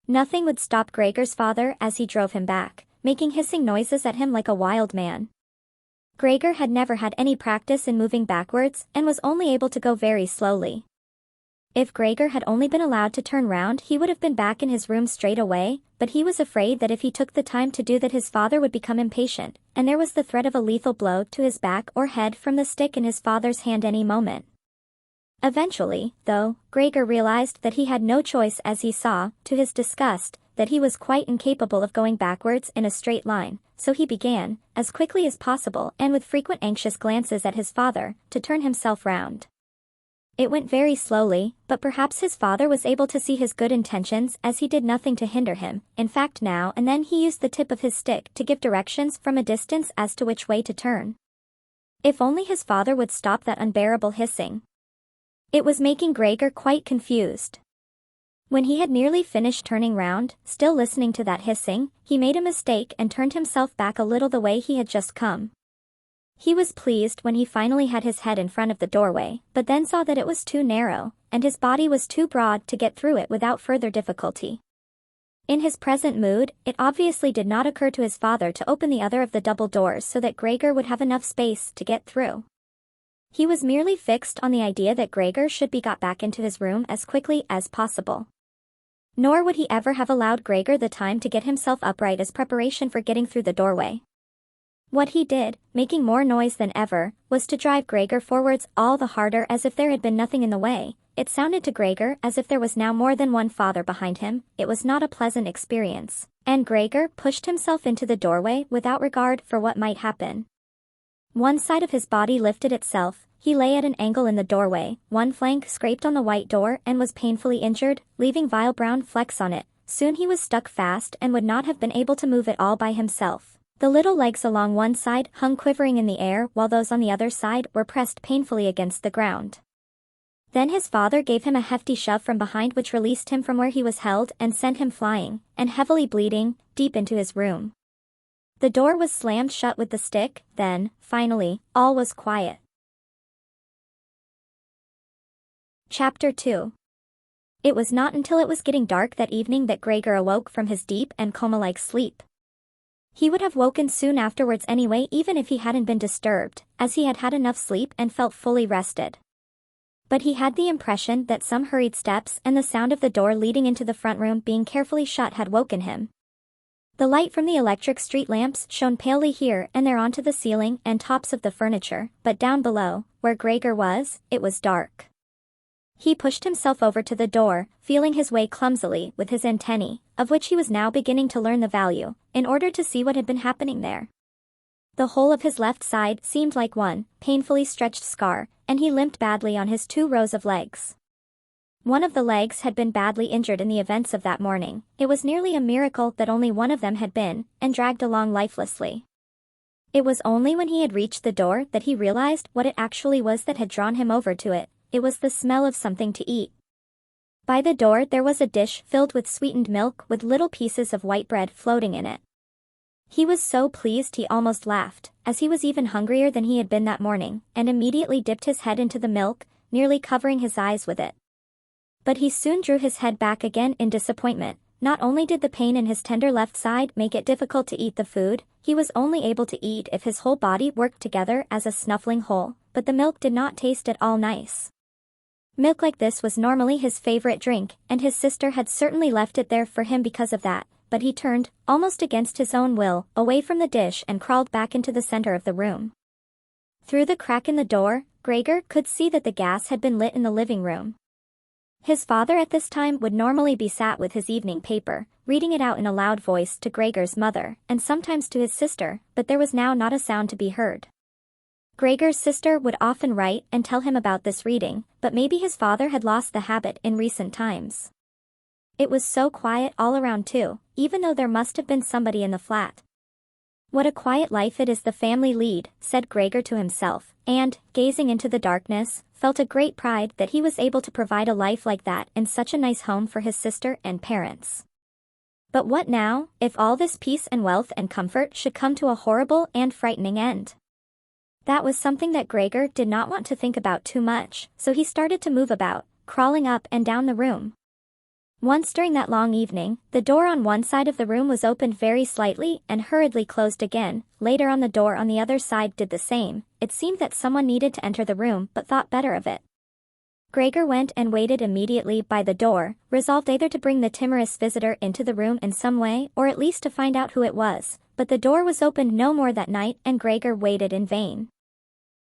Nothing would stop Gregor's father as he drove him back, making hissing noises at him like a wild man. Gregor had never had any practice in moving backwards and was only able to go very slowly. If Gregor had only been allowed to turn round he would have been back in his room straight away, but he was afraid that if he took the time to do that his father would become impatient, and there was the threat of a lethal blow to his back or head from the stick in his father's hand any moment. Eventually, though, Gregor realized that he had no choice as he saw, to his disgust, that he was quite incapable of going backwards in a straight line, so he began, as quickly as possible and with frequent anxious glances at his father, to turn himself round. It went very slowly, but perhaps his father was able to see his good intentions as he did nothing to hinder him. In fact, now and then he used the tip of his stick to give directions from a distance as to which way to turn. If only his father would stop that unbearable hissing. It was making Gregor quite confused. When he had nearly finished turning round, still listening to that hissing, he made a mistake and turned himself back a little the way he had just come. He was pleased when he finally had his head in front of the doorway, but then saw that it was too narrow, and his body was too broad to get through it without further difficulty. In his present mood, it obviously did not occur to his father to open the other of the double doors so that Gregor would have enough space to get through. He was merely fixed on the idea that Gregor should be got back into his room as quickly as possible. Nor would he ever have allowed Gregor the time to get himself upright as preparation for getting through the doorway. What he did, making more noise than ever, was to drive Gregor forwards all the harder as if there had been nothing in the way. It sounded to Gregor as if there was now more than one father behind him. It was not a pleasant experience. and Gregor pushed himself into the doorway without regard for what might happen. One side of his body lifted itself, he lay at an angle in the doorway, one flank scraped on the white door and was painfully injured, leaving vile brown flecks on it. Soon he was stuck fast and would not have been able to move it all by himself. The little legs along one side hung quivering in the air while those on the other side were pressed painfully against the ground. Then his father gave him a hefty shove from behind which released him from where he was held and sent him flying, and heavily bleeding, deep into his room. The door was slammed shut with the stick, then, finally, all was quiet. Chapter 2. It was not until it was getting dark that evening that Gregor awoke from his deep and coma-like sleep. He would have woken soon afterwards anyway even if he hadn't been disturbed, as he had had enough sleep and felt fully rested. But he had the impression that some hurried steps and the sound of the door leading into the front room being carefully shut had woken him. The light from the electric street lamps shone palely here and there onto the ceiling and tops of the furniture, but down below, where Gregor was, it was dark. He pushed himself over to the door, feeling his way clumsily with his antennae, of which he was now beginning to learn the value, in order to see what had been happening there. The whole of his left side seemed like one painfully stretched scar, and he limped badly on his 2 rows of legs. One of the legs had been badly injured in the events of that morning. It was nearly a miracle that only one of them had been, and dragged along lifelessly. It was only when he had reached the door that he realized what it actually was that had drawn him over to it. It was the smell of something to eat. By the door there was a dish filled with sweetened milk with little pieces of white bread floating in it. He was so pleased he almost laughed, as he was even hungrier than he had been that morning, and immediately dipped his head into the milk, nearly covering his eyes with it. But he soon drew his head back again in disappointment. Not only did the pain in his tender left side make it difficult to eat the food, he was only able to eat if his whole body worked together as a snuffling whole, but the milk did not taste at all nice. Milk like this was normally his favorite drink, and his sister had certainly left it there for him because of that, but he turned, almost against his own will, away from the dish and crawled back into the center of the room. Through the crack in the door, Gregor could see that the gas had been lit in the living room. His father at this time would normally be sat with his evening paper, reading it out in a loud voice to Gregor's mother, and sometimes to his sister, but there was now not a sound to be heard. Gregor's sister would often write and tell him about this reading, but maybe his father had lost the habit in recent times. It was so quiet all around too, even though there must have been somebody in the flat. What a quiet life it is the family lead, said Gregor to himself, and, gazing into the darkness, felt a great pride that he was able to provide a life like that in such a nice home for his sister and parents. But what now, if all this peace and wealth and comfort should come to a horrible and frightening end? That was something that Gregor did not want to think about too much, so he started to move about, crawling up and down the room. Once during that long evening, the door on one side of the room was opened very slightly and hurriedly closed again. Later on the door on the other side did the same. It seemed that someone needed to enter the room but thought better of it. Gregor went and waited immediately by the door, resolved either to bring the timorous visitor into the room in some way or at least to find out who it was, but the door was opened no more that night and Gregor waited in vain.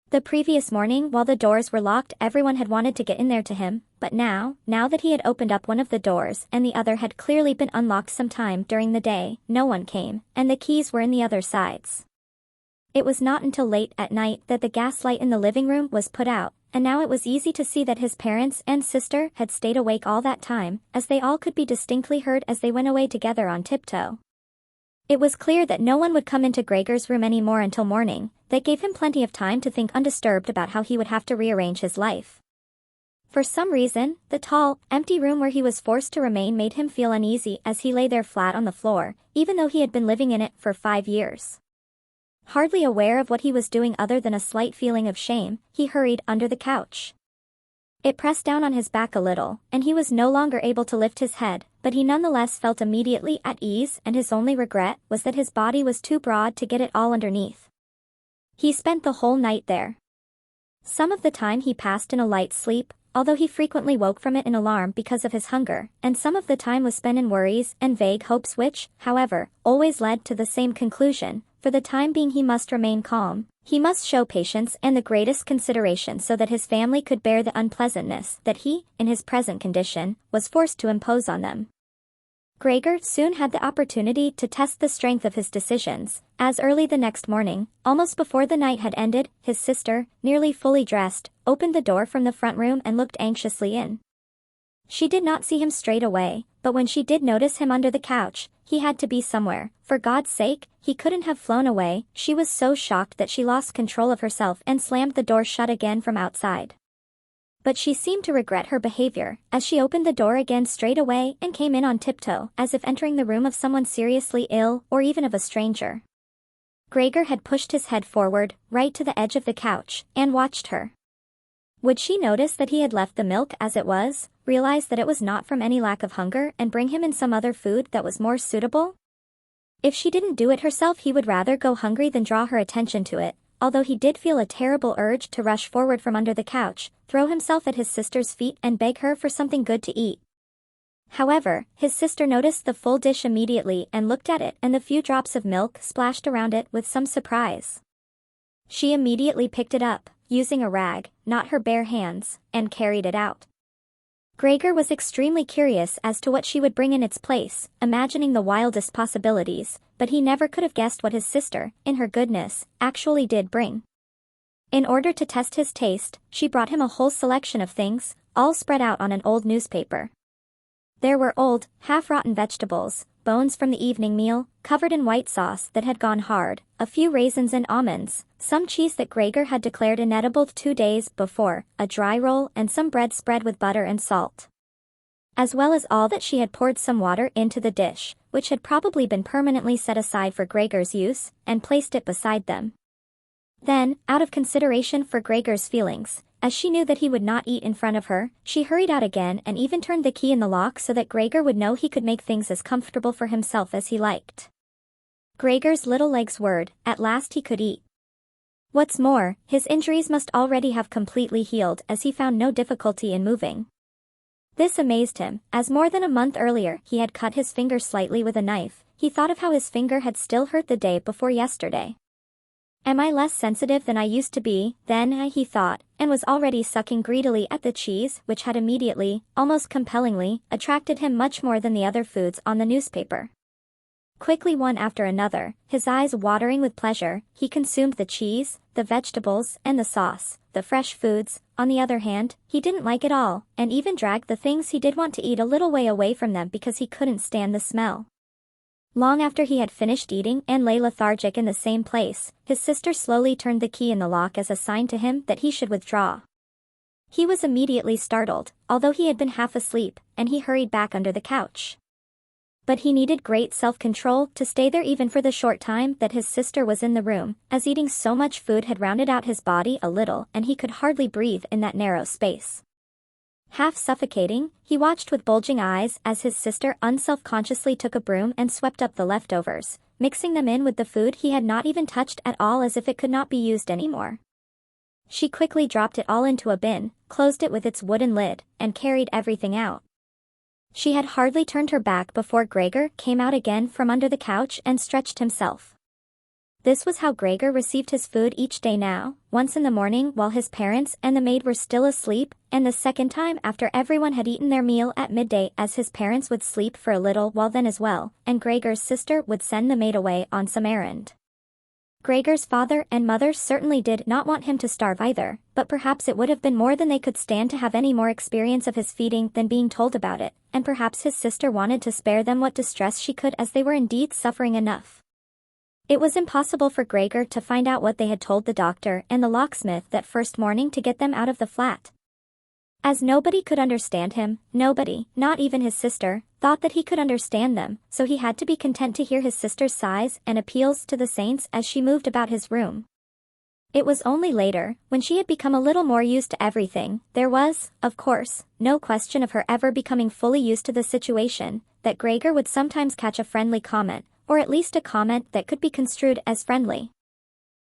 The previous morning while the doors were locked everyone had wanted to get in there to him, but now that he had opened up one of the doors and the other had clearly been unlocked some time during the day, no one came, and the keys were in the other sides. It was not until late at night that the gas light in the living room was put out, and now it was easy to see that his parents and sister had stayed awake all that time, as they all could be distinctly heard as they went away together on tiptoe. It was clear that no one would come into Gregor's room any more until morning. That gave him plenty of time to think undisturbed about how he would have to rearrange his life. For some reason, the tall, empty room where he was forced to remain made him feel uneasy as he lay there flat on the floor, even though he had been living in it for 5 years. Hardly aware of what he was doing other than a slight feeling of shame, he hurried under the couch. It pressed down on his back a little, and he was no longer able to lift his head, but he nonetheless felt immediately at ease, and his only regret was that his body was too broad to get it all underneath. He spent the whole night there. Some of the time he passed in a light sleep, although he frequently woke from it in alarm because of his hunger, and some of the time was spent in worries and vague hopes which, however, always led to the same conclusion. For the time being he must remain calm, he must show patience and the greatest consideration so that his family could bear the unpleasantness that he, in his present condition, was forced to impose on them. Gregor soon had the opportunity to test the strength of his decisions, as early the next morning, almost before the night had ended, his sister, nearly fully dressed, opened the door from the front room and looked anxiously in. She did not see him straight away, but when she did notice him under the couch, he had to be somewhere. For God's sake, he couldn't have flown away. She was so shocked that she lost control of herself and slammed the door shut again from outside. But she seemed to regret her behavior, as she opened the door again straight away and came in on tiptoe, as if entering the room of someone seriously ill or even of a stranger. Gregor had pushed his head forward, right to the edge of the couch, and watched her. Would she notice that he had left the milk as it was, realize that it was not from any lack of hunger and bring him in some other food that was more suitable? If she didn't do it herself, he would rather go hungry than draw her attention to it, although he did feel a terrible urge to rush forward from under the couch, throw himself at his sister's feet and beg her for something good to eat. However, his sister noticed the full dish immediately and looked at it and the few drops of milk splashed around it with some surprise. She immediately picked it up, using a rag, not her bare hands, and carried it out. Gregor was extremely curious as to what she would bring in its place, imagining the wildest possibilities, but he never could have guessed what his sister, in her goodness, actually did bring. In order to test his taste, she brought him a whole selection of things, all spread out on an old newspaper. There were old, half-rotten vegetables, bones from the evening meal, covered in white sauce that had gone hard, a few raisins and almonds, some cheese that Gregor had declared inedible 2 days before, a dry roll and some bread spread with butter and salt. As well as all that she had poured some water into the dish, which had probably been permanently set aside for Gregor's use, and placed it beside them. Then, out of consideration for Gregor's feelings, as she knew that he would not eat in front of her, she hurried out again and even turned the key in the lock so that Gregor would know he could make things as comfortable for himself as he liked. Gregor's little legs whirred, at last he could eat. What's more, his injuries must already have completely healed as he found no difficulty in moving. This amazed him, as more than a month earlier he had cut his finger slightly with a knife. He thought of how his finger had still hurt the day before yesterday. Am I less sensitive than I used to be, then, he thought, and was already sucking greedily at the cheese, which had immediately, almost compellingly, attracted him much more than the other foods on the newspaper. Quickly one after another, his eyes watering with pleasure, he consumed the cheese, the vegetables, and the sauce. The fresh foods, on the other hand, he didn't like at all, and even dragged the things he did want to eat a little way away from them because he couldn't stand the smell. Long after he had finished eating and lay lethargic in the same place, his sister slowly turned the key in the lock as a sign to him that he should withdraw. He was immediately startled, although he had been half asleep, and he hurried back under the couch. But he needed great self-control to stay there even for the short time that his sister was in the room, as eating so much food had rounded out his body a little and he could hardly breathe in that narrow space. Half suffocating, he watched with bulging eyes as his sister unself-consciously took a broom and swept up the leftovers, mixing them in with the food he had not even touched at all as if it could not be used anymore. She quickly dropped it all into a bin, closed it with its wooden lid, and carried everything out. She had hardly turned her back before Gregor came out again from under the couch and stretched himself. This was how Gregor received his food each day now, once in the morning while his parents and the maid were still asleep, and the second time after everyone had eaten their meal at midday as his parents would sleep for a little while then as well, and Gregor's sister would send the maid away on some errand. Gregor's father and mother certainly did not want him to starve either, but perhaps it would have been more than they could stand to have any more experience of his feeding than being told about it, and perhaps his sister wanted to spare them what distress she could as they were indeed suffering enough. It was impossible for Gregor to find out what they had told the doctor and the locksmith that first morning to get them out of the flat. As nobody could understand him, nobody, not even his sister, thought that he could understand them, so he had to be content to hear his sister's sighs and appeals to the saints as she moved about his room. It was only later, when she had become a little more used to everything, there was, of course, no question of her ever becoming fully used to the situation, that Gregor would sometimes catch a friendly comment, or at least a comment that could be construed as friendly.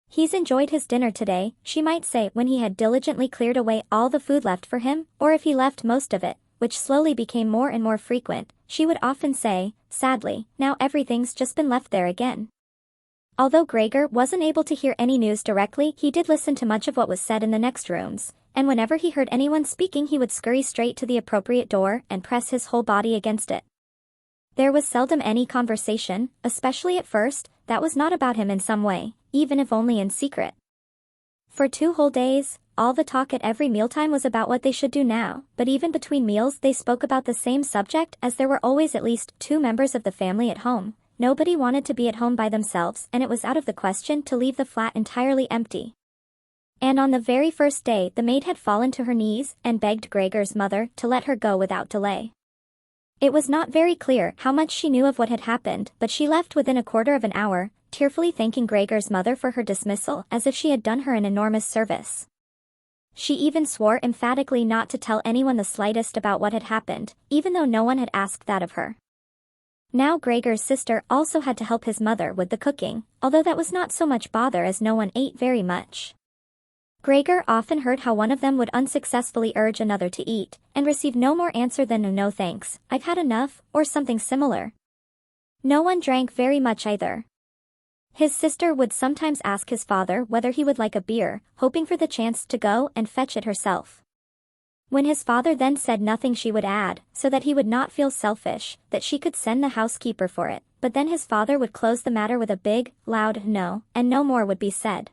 He's enjoyed his dinner today, she might say when he had diligently cleared away all the food left for him, or if he left most of it, which slowly became more and more frequent, she would often say, sadly, now everything's just been left there again. Although Gregor wasn't able to hear any news directly, he did listen to much of what was said in the next rooms, and whenever he heard anyone speaking he would scurry straight to the appropriate door and press his whole body against it. There was seldom any conversation, especially at first, that was not about him in some way, even if only in secret. For 2 whole days, all the talk at every mealtime was about what they should do now, but even between meals they spoke about the same subject as there were always at least 2 members of the family at home. Nobody wanted to be at home by themselves and it was out of the question to leave the flat entirely empty. And on the very first day the maid had fallen to her knees and begged Gregor's mother to let her go without delay. It was not very clear how much she knew of what had happened, but she left within a quarter of an hour, tearfully thanking Gregor's mother for her dismissal as if she had done her an enormous service. She even swore emphatically not to tell anyone the slightest about what had happened, even though no one had asked that of her. Now Gregor's sister also had to help his mother with the cooking, although that was not so much bother as no one ate very much. Gregor often heard how one of them would unsuccessfully urge another to eat, and receive no more answer than a no thanks, I've had enough, or something similar. No one drank very much either. His sister would sometimes ask his father whether he would like a beer, hoping for the chance to go and fetch it herself. When his father then said nothing she would add, so that he would not feel selfish, that she could send the housekeeper for it, but then his father would close the matter with a big, loud no, and no more would be said.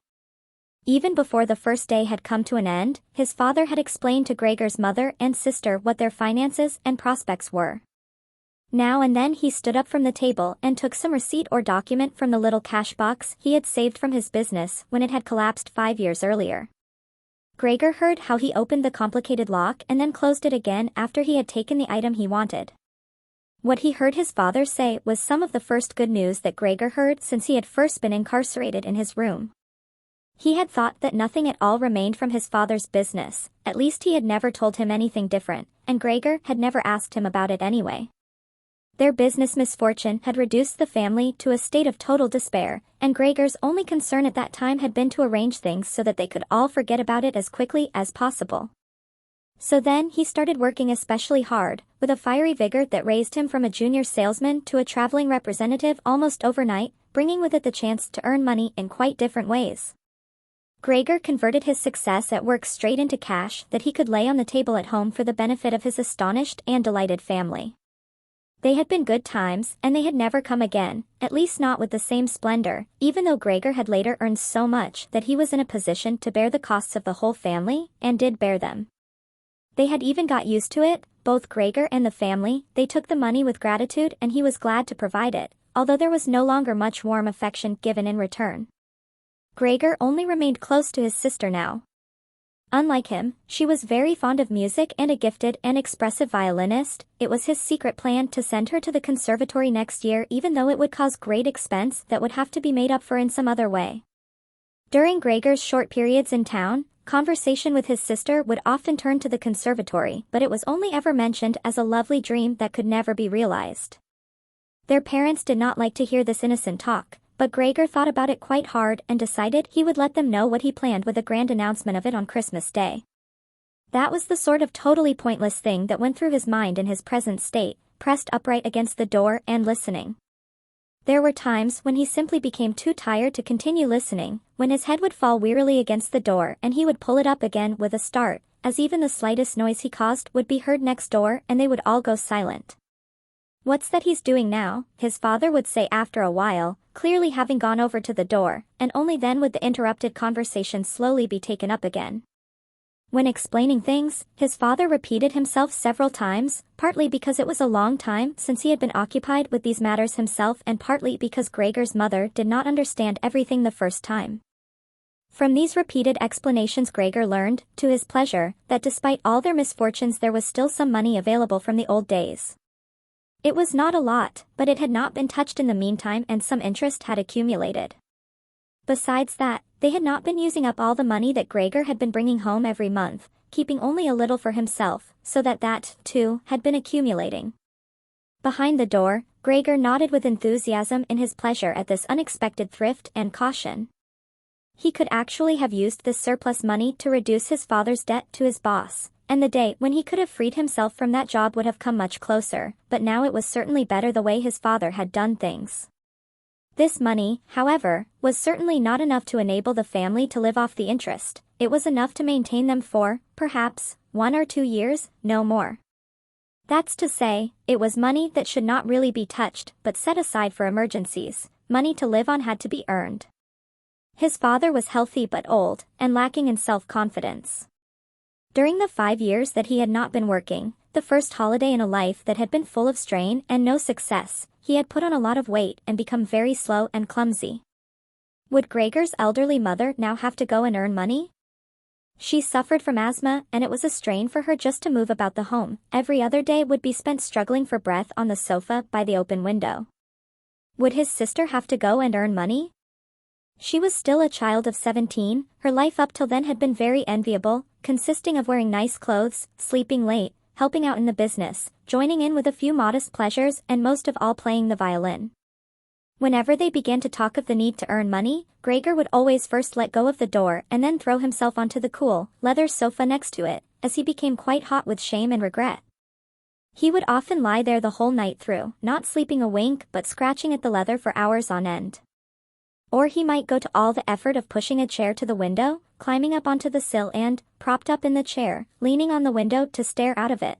Even before the first day had come to an end, his father had explained to Gregor's mother and sister what their finances and prospects were. Now and then he stood up from the table and took some receipt or document from the little cash box he had saved from his business when it had collapsed 5 years earlier. Gregor heard how he opened the complicated lock and then closed it again after he had taken the item he wanted. What he heard his father say was some of the first good news that Gregor heard since he had first been incarcerated in his room. He had thought that nothing at all remained from his father's business, at least he had never told him anything different, and Gregor had never asked him about it anyway. Their business misfortune had reduced the family to a state of total despair, and Gregor's only concern at that time had been to arrange things so that they could all forget about it as quickly as possible. So then he started working especially hard, with a fiery vigor that raised him from a junior salesman to a traveling representative almost overnight, bringing with it the chance to earn money in quite different ways. Gregor converted his success at work straight into cash that he could lay on the table at home for the benefit of his astonished and delighted family. They had been good times, and they had never come again, at least not with the same splendor, even though Gregor had later earned so much that he was in a position to bear the costs of the whole family, and did bear them. They had even got used to it, both Gregor and the family. They took the money with gratitude and he was glad to provide it, although there was no longer much warm affection given in return. Gregor only remained close to his sister now. Unlike him, she was very fond of music and a gifted and expressive violinist. It was his secret plan to send her to the conservatory next year even though it would cause great expense that would have to be made up for in some other way. During Gregor's short periods in town, conversation with his sister would often turn to the conservatory, but it was only ever mentioned as a lovely dream that could never be realized. Their parents did not like to hear this innocent talk, but Gregor thought about it quite hard and decided he would let them know what he planned with a grand announcement of it on Christmas Day. That was the sort of totally pointless thing that went through his mind in his present state, pressed upright against the door and listening. There were times when he simply became too tired to continue listening, when his head would fall wearily against the door and he would pull it up again with a start, as even the slightest noise he caused would be heard next door and they would all go silent. "What's that he's doing now?" his father would say after a while, clearly having gone over to the door, and only then would the interrupted conversation slowly be taken up again. When explaining things, his father repeated himself several times, partly because it was a long time since he had been occupied with these matters himself and partly because Gregor's mother did not understand everything the first time. From these repeated explanations Gregor learned, to his pleasure, that despite all their misfortunes there was still some money available from the old days. It was not a lot, but it had not been touched in the meantime and some interest had accumulated. Besides that, they had not been using up all the money that Gregor had been bringing home every month, keeping only a little for himself, so that, too, had been accumulating. Behind the door, Gregor nodded with enthusiasm in his pleasure at this unexpected thrift and caution. He could actually have used this surplus money to reduce his father's debt to his boss, and the day when he could have freed himself from that job would have come much closer, but now it was certainly better the way his father had done things. This money, however, was certainly not enough to enable the family to live off the interest. It was enough to maintain them for, perhaps, 1 or 2 years, no more. That's to say, it was money that should not really be touched but set aside for emergencies. Money to live on had to be earned. His father was healthy but old, and lacking in self-confidence. During the 5 years that he had not been working, the first holiday in a life that had been full of strain and no success, he had put on a lot of weight and become very slow and clumsy. Would Gregor's elderly mother now have to go and earn money? She suffered from asthma, and it was a strain for her just to move about the home. Every other day would be spent struggling for breath on the sofa by the open window. Would his sister have to go and earn money? She was still a child of 17, her life up till then had been very enviable, consisting of wearing nice clothes, sleeping late, helping out in the business, joining in with a few modest pleasures, and most of all playing the violin. Whenever they began to talk of the need to earn money, Gregor would always first let go of the door and then throw himself onto the cool, leather sofa next to it, as he became quite hot with shame and regret. He would often lie there the whole night through, not sleeping a wink but scratching at the leather for hours on end. Or he might go to all the effort of pushing a chair to the window, climbing up onto the sill and, propped up in the chair, leaning on the window to stare out of it.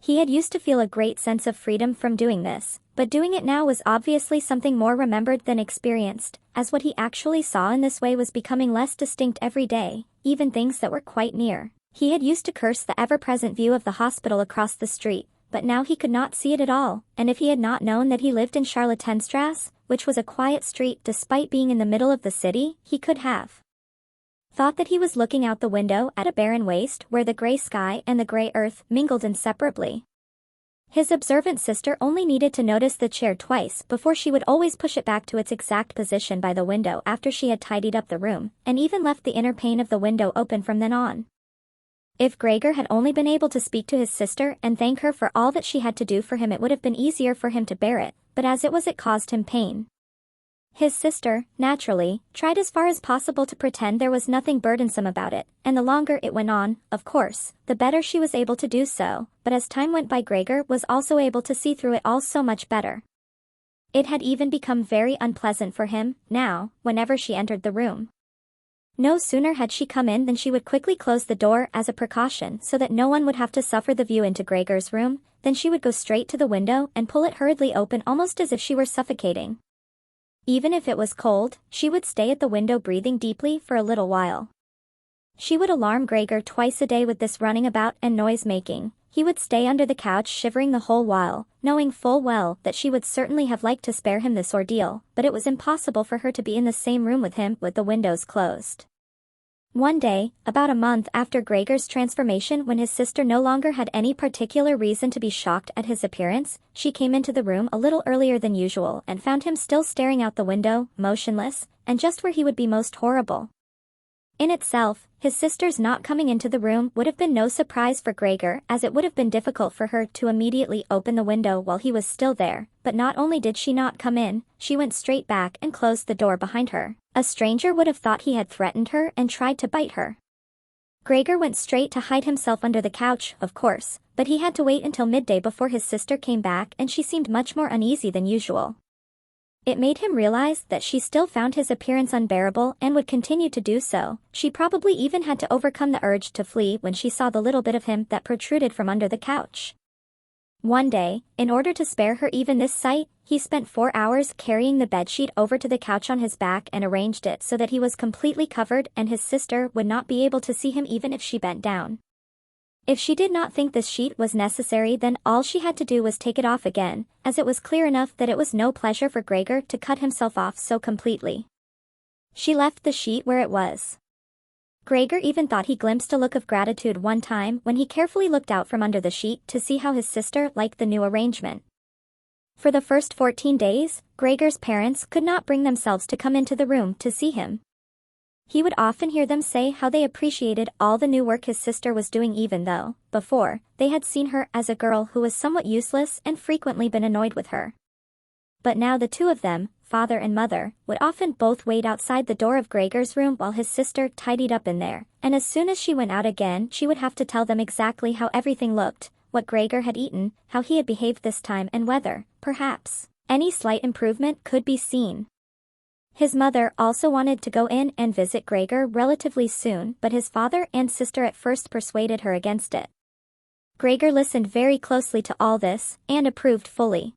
He had used to feel a great sense of freedom from doing this, but doing it now was obviously something more remembered than experienced, as what he actually saw in this way was becoming less distinct every day, even things that were quite near. He had used to curse the ever-present view of the hospital across the street, but now he could not see it at all, and if he had not known that he lived in Charlottenstrasse, which was a quiet street despite being in the middle of the city, he could have thought that he was looking out the window at a barren waste where the grey sky and the grey earth mingled inseparably. His observant sister only needed to notice the chair twice before she would always push it back to its exact position by the window after she had tidied up the room, and even left the inner pane of the window open from then on. If Gregor had only been able to speak to his sister and thank her for all that she had to do for him, it would have been easier for him to bear it, but as it was, it caused him pain. His sister, naturally, tried as far as possible to pretend there was nothing burdensome about it, and the longer it went on, of course, the better she was able to do so, but as time went by Gregor was also able to see through it all so much better. It had even become very unpleasant for him, now, whenever she entered the room. No sooner had she come in than she would quickly close the door as a precaution so that no one would have to suffer the view into Gregor's room, then she would go straight to the window and pull it hurriedly open almost as if she were suffocating. Even if it was cold, she would stay at the window breathing deeply for a little while. She would alarm Gregor twice a day with this running about and noise-making. He would stay under the couch shivering the whole while, knowing full well that she would certainly have liked to spare him this ordeal, but it was impossible for her to be in the same room with him with the windows closed. One day, about a month after Gregor's transformation, when his sister no longer had any particular reason to be shocked at his appearance, she came into the room a little earlier than usual and found him still staring out the window, motionless, and just where he would be most horrible. In itself, his sister's not coming into the room would have been no surprise for Gregor, as it would have been difficult for her to immediately open the window while he was still there, but not only did she not come in, she went straight back and closed the door behind her. A stranger would have thought he had threatened her and tried to bite her. Gregor went straight to hide himself under the couch, of course, but he had to wait until midday before his sister came back, and she seemed much more uneasy than usual. It made him realize that she still found his appearance unbearable and would continue to do so. She probably even had to overcome the urge to flee when she saw the little bit of him that protruded from under the couch. One day, in order to spare her even this sight, he spent 4 hours carrying the bedsheet over to the couch on his back and arranged it so that he was completely covered and his sister would not be able to see him even if she bent down. If she did not think this sheet was necessary, then all she had to do was take it off again, as it was clear enough that it was no pleasure for Gregor to cut himself off so completely. She left the sheet where it was. Gregor even thought he glimpsed a look of gratitude one time when he carefully looked out from under the sheet to see how his sister liked the new arrangement. For the first 14 days, Gregor's parents could not bring themselves to come into the room to see him. He would often hear them say how they appreciated all the new work his sister was doing, even though, before, they had seen her as a girl who was somewhat useless and frequently been annoyed with her. But now the two of them, father and mother, would often both wait outside the door of Gregor's room while his sister tidied up in there, and as soon as she went out again she would have to tell them exactly how everything looked, what Gregor had eaten, how he had behaved this time, and whether, perhaps, any slight improvement could be seen. His mother also wanted to go in and visit Gregor relatively soon, but his father and sister at first persuaded her against it. Gregor listened very closely to all this, and approved fully.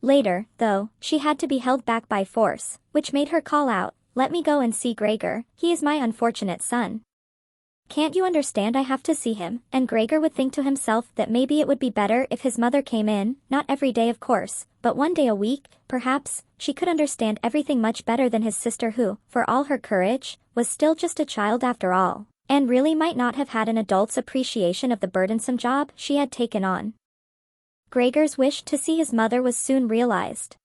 Later, though, she had to be held back by force, which made her call out, "Let me go and see Gregor, he is my unfortunate son. Can't you understand I have to see him?" And Gregor would think to himself that maybe it would be better if his mother came in, not every day of course, but one day a week, perhaps. She could understand everything much better than his sister who, for all her courage, was still just a child after all, and really might not have had an adult's appreciation of the burdensome job she had taken on. Gregor's wish to see his mother was soon realized.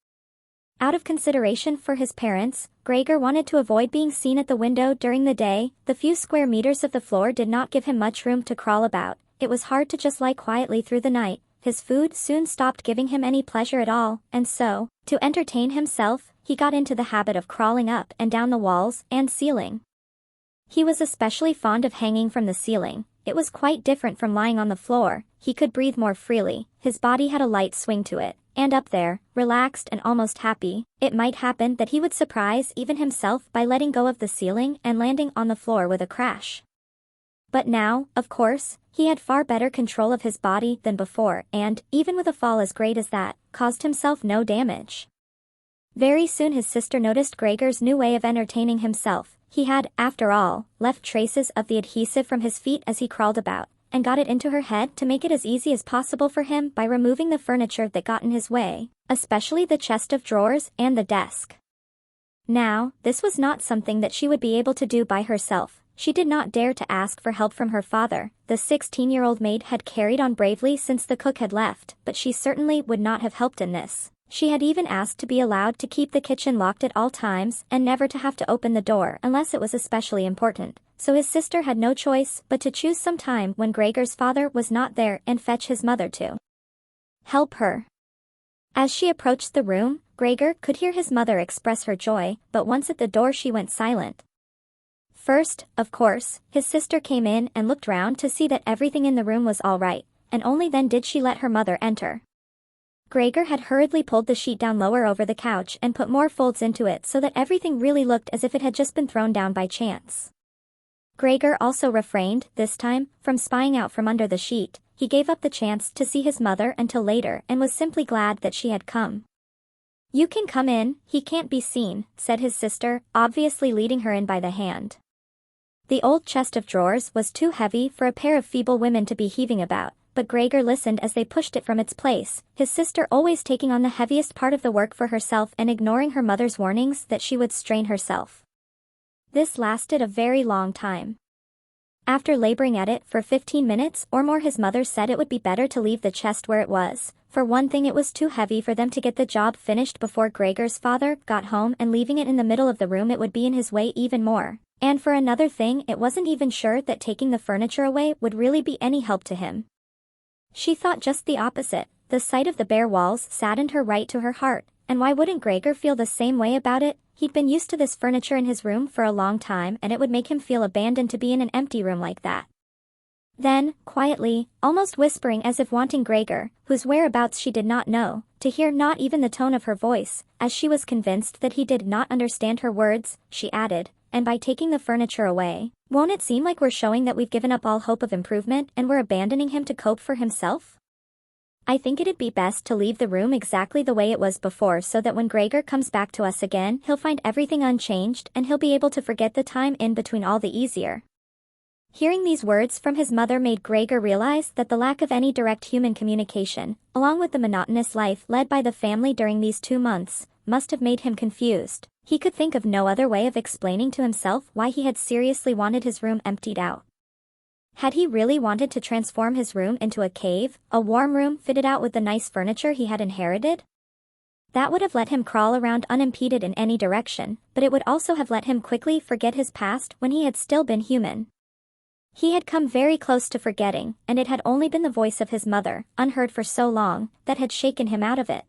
Out of consideration for his parents, Gregor wanted to avoid being seen at the window during the day. The few square meters of the floor did not give him much room to crawl about. It was hard to just lie quietly through the night. His food soon stopped giving him any pleasure at all, and so, to entertain himself, he got into the habit of crawling up and down the walls and ceiling. He was especially fond of hanging from the ceiling. It was quite different from lying on the floor. He could breathe more freely, his body had a light swing to it, and up there, relaxed and almost happy, it might happen that he would surprise even himself by letting go of the ceiling and landing on the floor with a crash. But now, of course, he had far better control of his body than before and, even with a fall as great as that, caused himself no damage. Very soon his sister noticed Gregor's new way of entertaining himself. He had, after all, left traces of the adhesive from his feet as he crawled about, and got it into her head to make it as easy as possible for him by removing the furniture that got in his way, especially the chest of drawers and the desk. Now, this was not something that she would be able to do by herself. She did not dare to ask for help from her father. The 16-year-old maid had carried on bravely since the cook had left, but she certainly would not have helped in this. She had even asked to be allowed to keep the kitchen locked at all times and never to have to open the door unless it was especially important. So his sister had no choice but to choose some time when Gregor's father was not there and fetch his mother to help her. As she approached the room, Gregor could hear his mother express her joy, but once at the door she went silent. First, of course, his sister came in and looked round to see that everything in the room was all right, and only then did she let her mother enter. Gregor had hurriedly pulled the sheet down lower over the couch and put more folds into it so that everything really looked as if it had just been thrown down by chance. Gregor also refrained, this time, from spying out from under the sheet. He gave up the chance to see his mother until later and was simply glad that she had come. "You can come in, he can't be seen," said his sister, obviously leading her in by the hand. The old chest of drawers was too heavy for a pair of feeble women to be heaving about, but Gregor listened as they pushed it from its place, his sister always taking on the heaviest part of the work for herself and ignoring her mother's warnings that she would strain herself. This lasted a very long time. After laboring at it for 15 minutes or more, his mother said it would be better to leave the chest where it was. For one thing, it was too heavy for them to get the job finished before Gregor's father got home, and leaving it in the middle of the room it would be in his way even more. And for another thing, it wasn't even sure that taking the furniture away would really be any help to him. She thought just the opposite. The sight of the bare walls saddened her right to her heart, and why wouldn't Gregor feel the same way about it? He'd been used to this furniture in his room for a long time, and it would make him feel abandoned to be in an empty room like that. Then, quietly, almost whispering as if wanting Gregor, whose whereabouts she did not know, to hear not even the tone of her voice, as she was convinced that he did not understand her words, she added, "And by taking the furniture away, won't it seem like we're showing that we've given up all hope of improvement and we're abandoning him to cope for himself? I think it'd be best to leave the room exactly the way it was before, so that when Gregor comes back to us again he'll find everything unchanged and he'll be able to forget the time in between all the easier." Hearing these words from his mother made Gregor realize that the lack of any direct human communication, along with the monotonous life led by the family during these 2 months, must have made him confused. He could think of no other way of explaining to himself why he had seriously wanted his room emptied out. Had he really wanted to transform his room into a cave, a warm room fitted out with the nice furniture he had inherited? That would have let him crawl around unimpeded in any direction, but it would also have let him quickly forget his past when he had still been human. He had come very close to forgetting, and it had only been the voice of his mother, unheard for so long, that had shaken him out of it.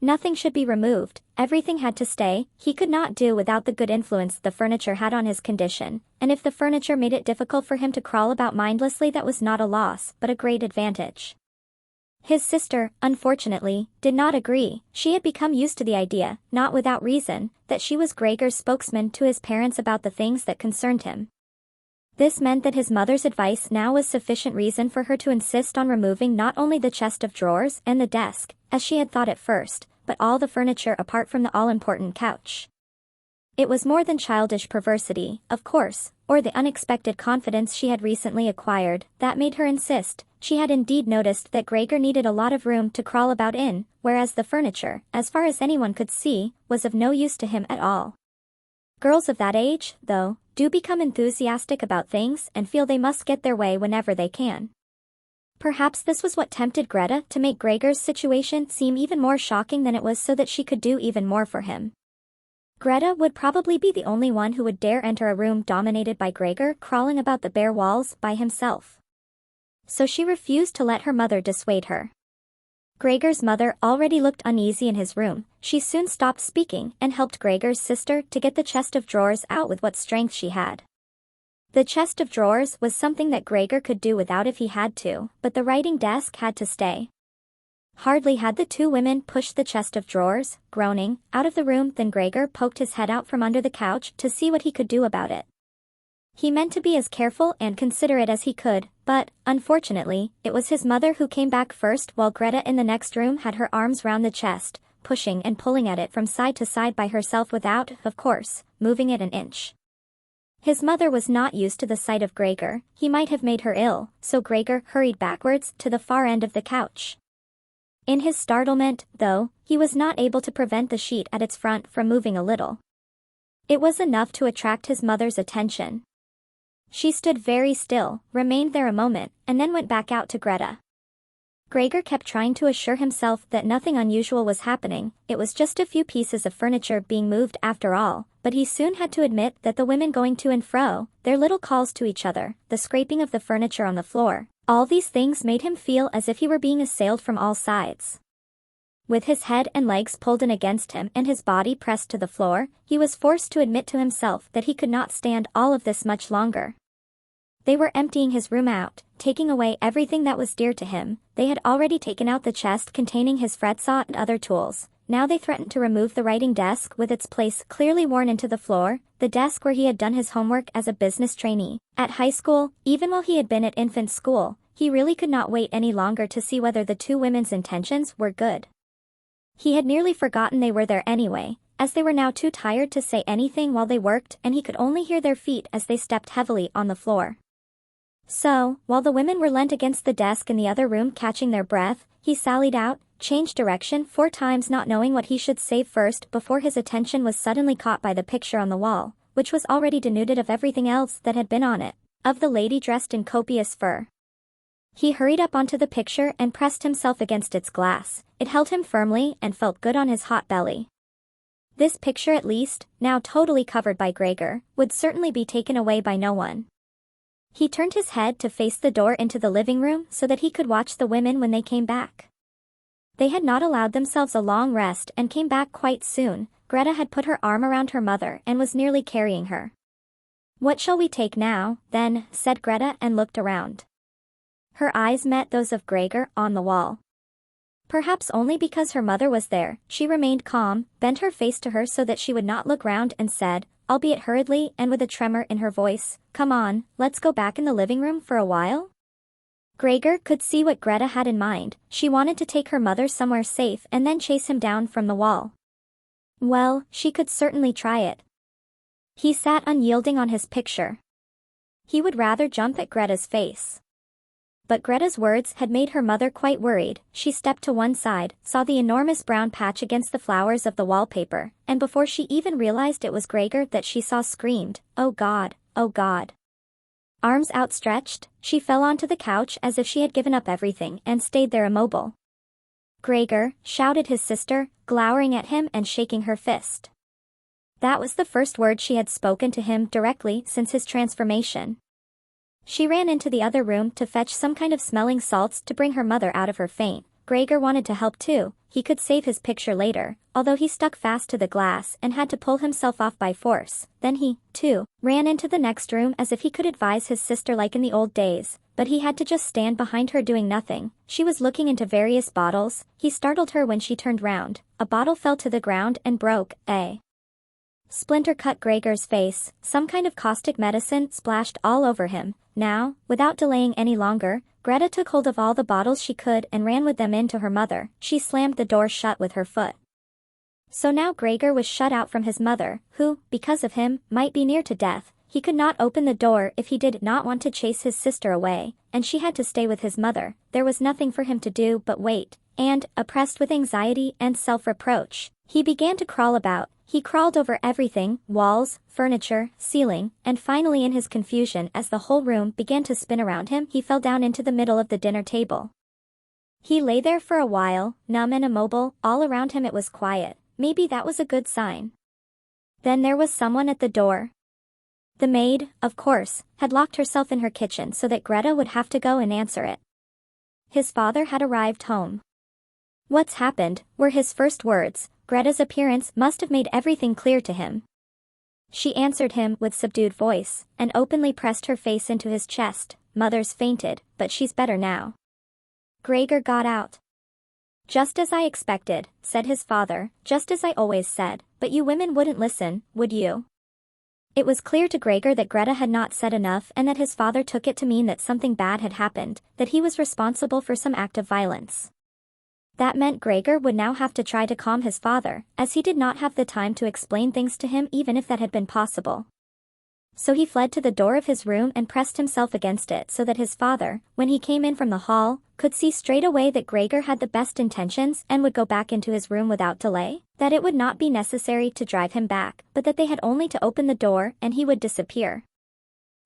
Nothing should be removed, everything had to stay. He could not do without the good influence the furniture had on his condition, and if the furniture made it difficult for him to crawl about mindlessly, that was not a loss, but a great advantage. His sister, unfortunately, did not agree. She had become used to the idea, not without reason, that she was Gregor's spokesman to his parents about the things that concerned him. This meant that his mother's advice now was sufficient reason for her to insist on removing not only the chest of drawers and the desk, as she had thought at first, but all the furniture apart from the all-important couch. It was more than childish perversity, of course, or the unexpected confidence she had recently acquired, that made her insist. She had indeed noticed that Gregor needed a lot of room to crawl about in, whereas the furniture, as far as anyone could see, was of no use to him at all. Girls of that age, though, do become enthusiastic about things and feel they must get their way whenever they can. Perhaps this was what tempted Grete to make Gregor's situation seem even more shocking than it was so that she could do even more for him. Grete would probably be the only one who would dare enter a room dominated by Gregor crawling about the bare walls by himself. So she refused to let her mother dissuade her. Gregor's mother already looked uneasy in his room. She soon stopped speaking and helped Gregor's sister to get the chest of drawers out with what strength she had. The chest of drawers was something that Gregor could do without if he had to, but the writing desk had to stay. Hardly had the two women pushed the chest of drawers, groaning, out of the room than Gregor poked his head out from under the couch to see what he could do about it. He meant to be as careful and considerate as he could, but, unfortunately, it was his mother who came back first while Grete in the next room had her arms round the chest, pushing and pulling at it from side to side by herself without, of course, moving it an inch. His mother was not used to the sight of Gregor. He might have made her ill, so Gregor hurried backwards to the far end of the couch. In his startlement, though, he was not able to prevent the sheet at its front from moving a little. It was enough to attract his mother's attention. She stood very still, remained there a moment, and then went back out to Grete. Gregor kept trying to assure himself that nothing unusual was happening, it was just a few pieces of furniture being moved after all, but he soon had to admit that the women going to and fro, their little calls to each other, the scraping of the furniture on the floor, all these things made him feel as if he were being assailed from all sides. With his head and legs pulled in against him and his body pressed to the floor, he was forced to admit to himself that he could not stand all of this much longer. They were emptying his room out, taking away everything that was dear to him. They had already taken out the chest containing his fret saw and other tools. Now they threatened to remove the writing desk with its place clearly worn into the floor, the desk where he had done his homework as a business trainee. At high school, even while he had been at infant school, he really could not wait any longer to see whether the two women's intentions were good. He had nearly forgotten they were there anyway, as they were now too tired to say anything while they worked and he could only hear their feet as they stepped heavily on the floor. So, while the women were leant against the desk in the other room catching their breath, he sallied out, changed direction 4 times not knowing what he should say first before his attention was suddenly caught by the picture on the wall, which was already denuded of everything else that had been on it, of the lady dressed in copious fur. He hurried up onto the picture and pressed himself against its glass. It held him firmly and felt good on his hot belly. This picture at least, now totally covered by Gregor, would certainly be taken away by no one. He turned his head to face the door into the living room so that he could watch the women when they came back. They had not allowed themselves a long rest and came back quite soon. Grete had put her arm around her mother and was nearly carrying her. "What shall we take now, then?" said Grete and looked around. Her eyes met those of Gregor on the wall. Perhaps only because her mother was there, she remained calm, bent her face to her so that she would not look round and said, albeit hurriedly and with a tremor in her voice, "Come on, let's go back in the living room for a while?" Gregor could see what Grete had in mind. She wanted to take her mother somewhere safe and then chase him down from the wall. Well, she could certainly try it. He sat unyielding on his picture. He would rather jump at Grete's face. But Grete's words had made her mother quite worried. She stepped to one side, saw the enormous brown patch against the flowers of the wallpaper, and before she even realized it was Gregor that she saw screamed, "Oh God, oh God." Arms outstretched, she fell onto the couch as if she had given up everything and stayed there immobile. "Gregor," shouted his sister, glowering at him and shaking her fist. That was the first word she had spoken to him directly since his transformation. She ran into the other room to fetch some kind of smelling salts to bring her mother out of her faint. Gregor wanted to help too. He could save his picture later, although he stuck fast to the glass and had to pull himself off by force. Then he, too, ran into the next room as if he could advise his sister like in the old days, but he had to just stand behind her doing nothing. She was looking into various bottles. He startled her when she turned round. A bottle fell to the ground and broke. splinter cut Gregor's face, some kind of caustic medicine splashed all over him. Now, without delaying any longer, Grete took hold of all the bottles she could and ran with them in to her mother. She slammed the door shut with her foot. So now Gregor was shut out from his mother, who, because of him, might be near to death. He could not open the door if he did not want to chase his sister away, and she had to stay with his mother. There was nothing for him to do but wait, and, oppressed with anxiety and self-reproach, he began to crawl about. He crawled over everything, walls, furniture, ceiling, and finally in his confusion as the whole room began to spin around him, he fell down into the middle of the dinner table. He lay there for a while, numb and immobile. All around him it was quiet. Maybe that was a good sign. Then there was someone at the door. The maid, of course, had locked herself in her kitchen so that Grete would have to go and answer it. His father had arrived home. "What's happened?" were his first words. Grete's appearance must have made everything clear to him. She answered him with subdued voice, and openly pressed her face into his chest. "Mother's fainted, but she's better now." Gregor got out. "Just as I expected," said his father, "just as I always said, but you women wouldn't listen, would you?" It was clear to Gregor that Grete had not said enough and that his father took it to mean that something bad had happened, that he was responsible for some act of violence. That meant Gregor would now have to try to calm his father, as he did not have the time to explain things to him even if that had been possible. So he fled to the door of his room and pressed himself against it so that his father, when he came in from the hall, could see straight away that Gregor had the best intentions and would go back into his room without delay, that it would not be necessary to drive him back, but that they had only to open the door and he would disappear.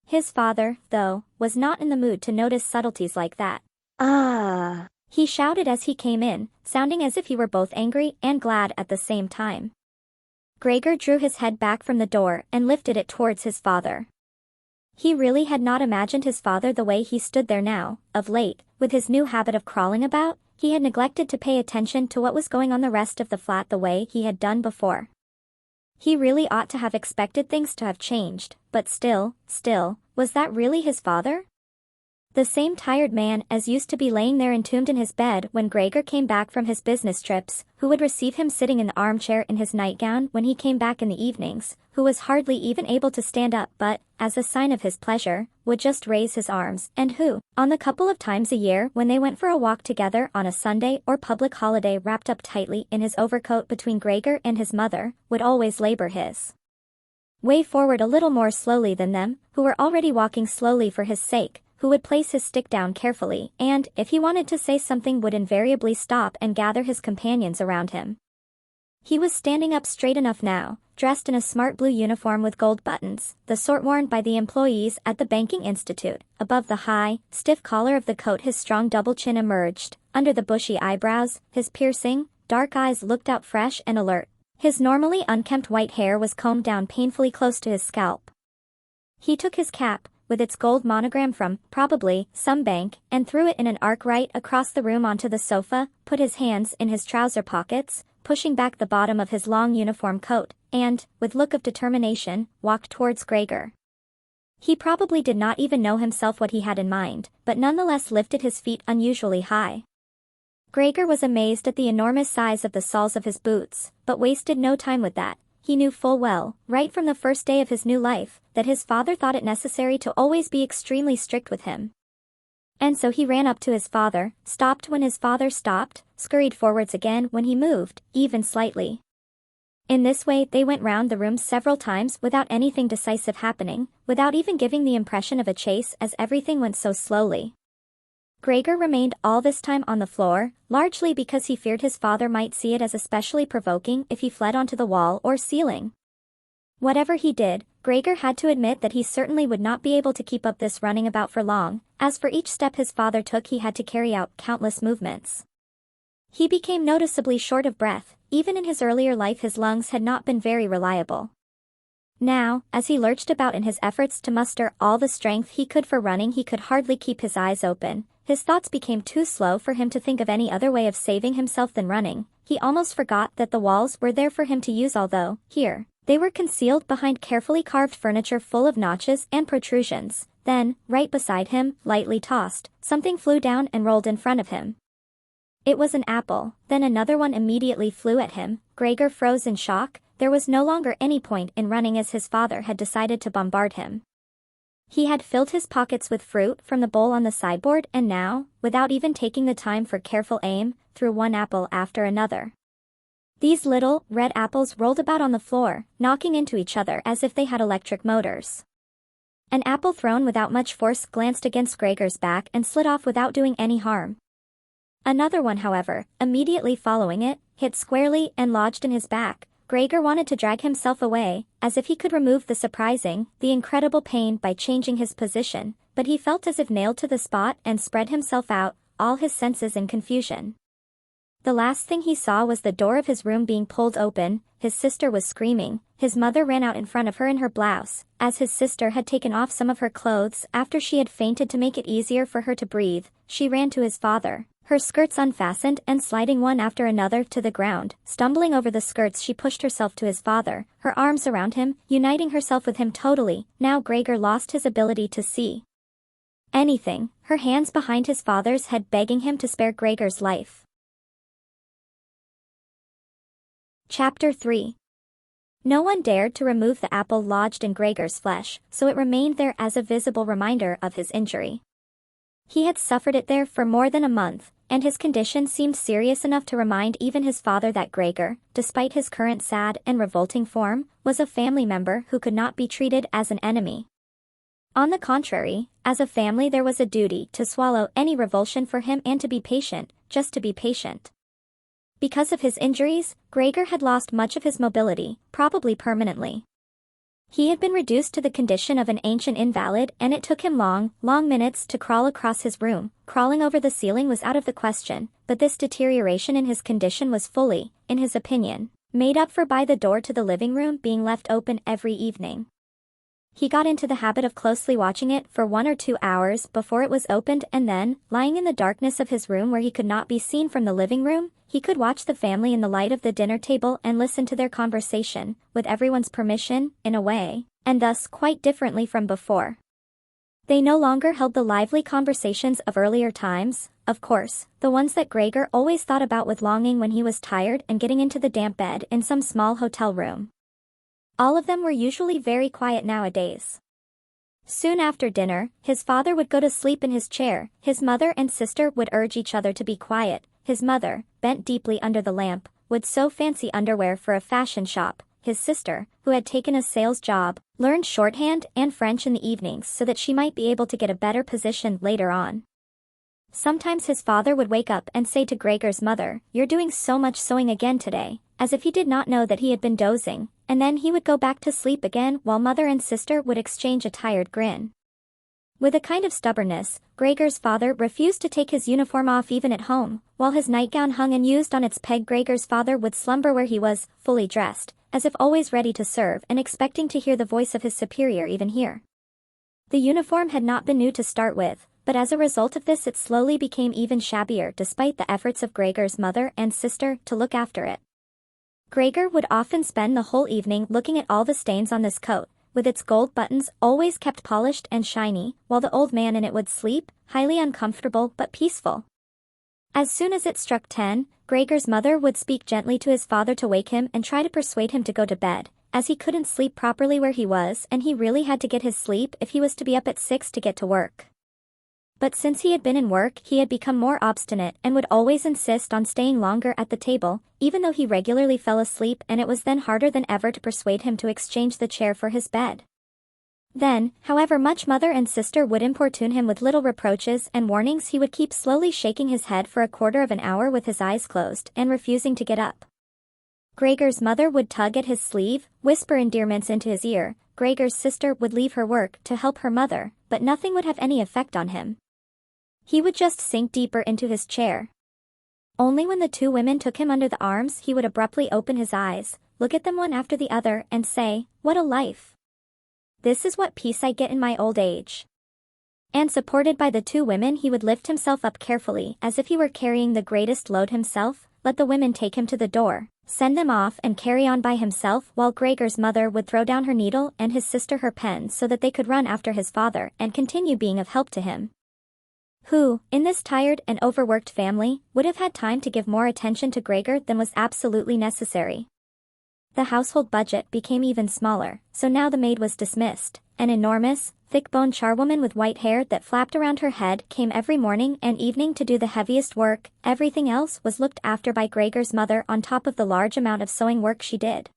His father, though, was not in the mood to notice subtleties like that. "Ah!" he shouted as he came in, sounding as if he were both angry and glad at the same time. Gregor drew his head back from the door and lifted it towards his father. He really had not imagined his father the way he stood there now. Of late, with his new habit of crawling about, he had neglected to pay attention to what was going on the rest of the flat the way he had done before. He really ought to have expected things to have changed, but still, was that really his father? The same tired man as used to be laying there entombed in his bed when Gregor came back from his business trips, who would receive him sitting in the armchair in his nightgown when he came back in the evenings, who was hardly even able to stand up but, as a sign of his pleasure, would just raise his arms, and who, on the couple of times a year when they went for a walk together on a Sunday or public holiday wrapped up tightly in his overcoat between Gregor and his mother, would always labor his way forward a little more slowly than them, who were already walking slowly for his sake, who would place his stick down carefully and, if he wanted to say something, would invariably stop and gather his companions around him. He was standing up straight enough now, dressed in a smart blue uniform with gold buttons, the sort worn by the employees at the banking institute. Above the high, stiff collar of the coat his strong double chin emerged. Under the bushy eyebrows, his piercing, dark eyes looked out fresh and alert. His normally unkempt white hair was combed down painfully close to his scalp. He took his cap, with its gold monogram from, probably, some bank, and threw it in an arc right across the room onto the sofa, put his hands in his trouser pockets, pushing back the bottom of his long uniform coat, and, with look of determination, walked towards Gregor. He probably did not even know himself what he had in mind, but nonetheless lifted his feet unusually high. Gregor was amazed at the enormous size of the soles of his boots, but wasted no time with that. He knew full well, right from the first day of his new life, that his father thought it necessary to always be extremely strict with him. And so he ran up to his father, stopped when his father stopped, scurried forwards again when he moved, even slightly. In this way they went round the room several times without anything decisive happening, without even giving the impression of a chase as everything went so slowly. Gregor remained all this time on the floor, largely because he feared his father might see it as especially provoking if he fled onto the wall or ceiling. Whatever he did, Gregor had to admit that he certainly would not be able to keep up this running about for long, as for each step his father took he had to carry out countless movements. He became noticeably short of breath. Even in his earlier life his lungs had not been very reliable. Now, as he lurched about in his efforts to muster all the strength he could for running, he could hardly keep his eyes open. His thoughts became too slow for him to think of any other way of saving himself than running. He almost forgot that the walls were there for him to use, although, here, they were concealed behind carefully carved furniture full of notches and protrusions. Then, right beside him, lightly tossed, something flew down and rolled in front of him. It was an apple. Then another one immediately flew at him. Gregor froze in shock. there was no longer any point in running as his father had decided to bombard him. He had filled his pockets with fruit from the bowl on the sideboard and now, without even taking the time for careful aim, threw one apple after another. These little, red apples rolled about on the floor, knocking into each other as if they had electric motors. An apple thrown without much force glanced against Gregor's back and slid off without doing any harm. Another one, however, immediately following it, hit squarely and lodged in his back. Gregor wanted to drag himself away, as if he could remove the incredible pain by changing his position, but he felt as if nailed to the spot and spread himself out, all his senses in confusion. The last thing he saw was the door of his room being pulled open, his sister was screaming, his mother ran out in front of her in her blouse, as his sister had taken off some of her clothes after she had fainted to make it easier for her to breathe. She ran to his father, her skirts unfastened and sliding one after another to the ground. Stumbling over the skirts, she pushed herself to his father, her arms around him, uniting herself with him totally. Now Gregor lost his ability to see anything, her hands behind his father's head begging him to spare Gregor's life. Chapter 3. No one dared to remove the apple lodged in Gregor's flesh, so it remained there as a visible reminder of his injury. He had suffered it there for more than a month, and his condition seemed serious enough to remind even his father that Gregor, despite his current sad and revolting form, was a family member who could not be treated as an enemy. On the contrary, as a family there was a duty to swallow any revulsion for him and to be patient, just to be patient. Because of his injuries, Gregor had lost much of his mobility, probably permanently. He had been reduced to the condition of an ancient invalid, and it took him long minutes to crawl across his room. Crawling over the ceiling was out of the question, but this deterioration in his condition was fully, in his opinion, made up for by the door to the living room being left open every evening. He got into the habit of closely watching it for 1 or 2 hours before it was opened, and then, lying in the darkness of his room where he could not be seen from the living room, he could watch the family in the light of the dinner table and listen to their conversation, with everyone's permission, in a way, and thus quite differently from before. They no longer held the lively conversations of earlier times, of course, the ones that Gregor always thought about with longing when he was tired and getting into the damp bed in some small hotel room. All of them were usually very quiet nowadays. Soon after dinner, his father would go to sleep in his chair, his mother and sister would urge each other to be quiet, his mother, bent deeply under the lamp, would sew fancy underwear for a fashion shop, his sister, who had taken a sales job, learned shorthand and French in the evenings so that she might be able to get a better position later on. Sometimes his father would wake up and say to Gregor's mother, "You're doing so much sewing again today," as if he did not know that he had been dozing, and then he would go back to sleep again while mother and sister would exchange a tired grin. With a kind of stubbornness, Gregor's father refused to take his uniform off even at home. While his nightgown hung unused on its peg, Gregor's father would slumber where he was, fully dressed, as if always ready to serve and expecting to hear the voice of his superior even here. The uniform had not been new to start with, but as a result of this it slowly became even shabbier despite the efforts of Gregor's mother and sister to look after it. Gregor would often spend the whole evening looking at all the stains on this coat, with its gold buttons always kept polished and shiny, while the old man in it would sleep, highly uncomfortable but peaceful. As soon as it struck 10, Gregor's mother would speak gently to his father to wake him and try to persuade him to go to bed, as he couldn't sleep properly where he was and he really had to get his sleep if he was to be up at 6 to get to work. But since he had been in work, he had become more obstinate and would always insist on staying longer at the table, even though he regularly fell asleep, and it was then harder than ever to persuade him to exchange the chair for his bed. Then, however much mother and sister would importune him with little reproaches and warnings, he would keep slowly shaking his head for a quarter of an hour with his eyes closed and refusing to get up. Gregor's mother would tug at his sleeve, whisper endearments into his ear. Gregor's sister would leave her work to help her mother, but nothing would have any effect on him. He would just sink deeper into his chair. Only when the two women took him under the arms he would abruptly open his eyes, look at them one after the other, and say, "What a life! This is what peace I get in my old age." And supported by the two women he would lift himself up carefully as if he were carrying the greatest load himself, let the women take him to the door, send them off and carry on by himself, while Gregor's mother would throw down her needle and his sister her pen so that they could run after his father and continue being of help to him. Who, in this tired and overworked family, would have had time to give more attention to Gregor than was absolutely necessary? the household budget became even smaller, so now the maid was dismissed. An enormous, thick-boned charwoman with white hair that flapped around her head came every morning and evening to do the heaviest work. Everything else was looked after by Gregor's mother on top of the large amount of sewing work she did.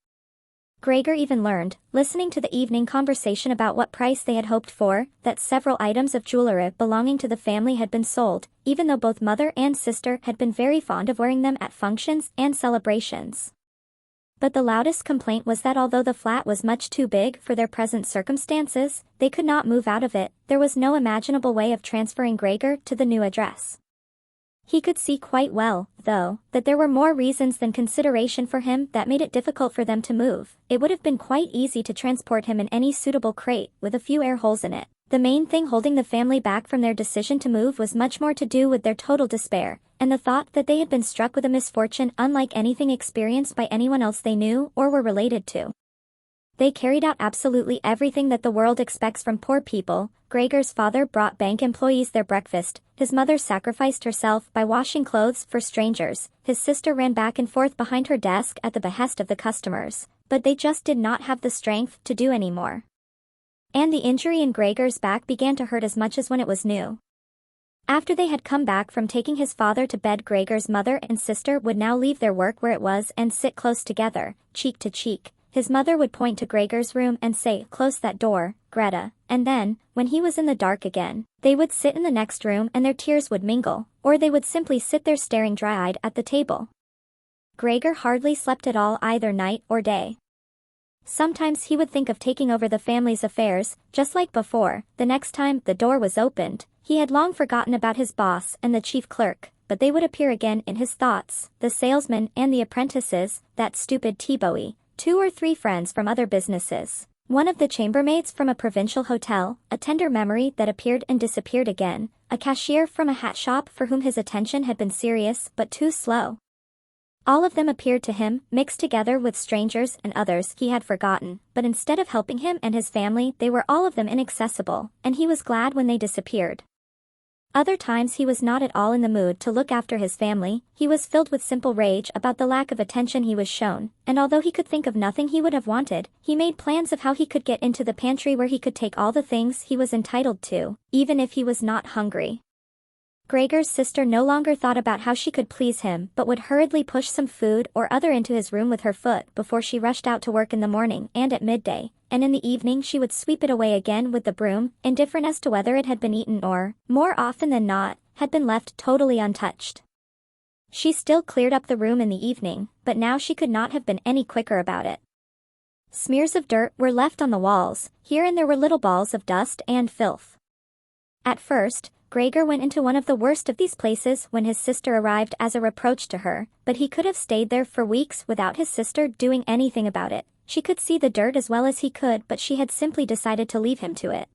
Gregor even learned, listening to the evening conversation about what price they had hoped for, that several items of jewelry belonging to the family had been sold, even though both mother and sister had been very fond of wearing them at functions and celebrations. But the loudest complaint was that although the flat was much too big for their present circumstances, they could not move out of it. There was no imaginable way of transferring Gregor to the new address. He could see quite well, though, that there were more reasons than consideration for him that made it difficult for them to move. It would have been quite easy to transport him in any suitable crate, with a few air holes in it. The main thing holding the family back from their decision to move was much more to do with their total despair, and the thought that they had been struck with a misfortune unlike anything experienced by anyone else they knew or were related to. They carried out absolutely everything that the world expects from poor people. Gregor's father brought bank employees their breakfast, his mother sacrificed herself by washing clothes for strangers, his sister ran back and forth behind her desk at the behest of the customers, but they just did not have the strength to do any more. And the injury in Gregor's back began to hurt as much as when it was new. After they had come back from taking his father to bed, Gregor's mother and sister would now leave their work where it was and sit close together, cheek to cheek. His mother would point to Gregor's room and say, "Close that door, Grete," and then, when he was in the dark again, they would sit in the next room and their tears would mingle, or they would simply sit there staring dry-eyed at the table. Gregor hardly slept at all either night or day. Sometimes he would think of taking over the family's affairs, just like before. The next time the door was opened, he had long forgotten about his boss and the chief clerk, but they would appear again in his thoughts, the salesman and the apprentices, that stupid T-Bowie, 2 or 3 friends from other businesses, one of the chambermaids from a provincial hotel, a tender memory that appeared and disappeared again, a cashier from a hat shop for whom his attention had been serious but too slow. All of them appeared to him, mixed together with strangers and others he had forgotten, but instead of helping him and his family, they were all of them inaccessible, and he was glad when they disappeared. Other times he was not at all in the mood to look after his family. He was filled with simple rage about the lack of attention he was shown, and although he could think of nothing he would have wanted, he made plans of how he could get into the pantry where he could take all the things he was entitled to, even if he was not hungry. Gregor's sister no longer thought about how she could please him but would hurriedly push some food or other into his room with her foot before she rushed out to work in the morning and at midday, and in the evening she would sweep it away again with the broom, indifferent as to whether it had been eaten or, more often than not, had been left totally untouched. She still cleared up the room in the evening, but now she could not have been any quicker about it. Smears of dirt were left on the walls, here and there were little balls of dust and filth. At first, Gregor went into one of the worst of these places when his sister arrived as a reproach to her, but he could have stayed there for weeks without his sister doing anything about it. She could see the dirt as well as he could, but she had simply decided to leave him to it.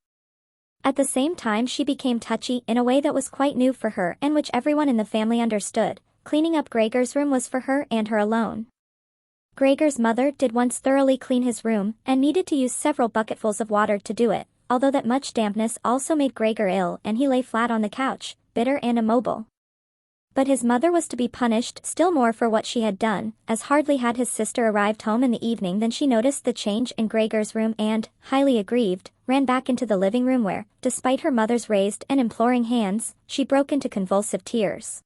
At the same time she became touchy in a way that was quite new for her and which everyone in the family understood. Cleaning up Gregor's room was for her and her alone. Gregor's mother did once thoroughly clean his room and needed to use several bucketfuls of water to do it, although that much dampness also made Gregor ill and he lay flat on the couch, bitter and immobile. But his mother was to be punished still more for what she had done, as hardly had his sister arrived home in the evening than she noticed the change in Gregor's room and, highly aggrieved, ran back into the living room where, despite her mother's raised and imploring hands, she broke into convulsive tears.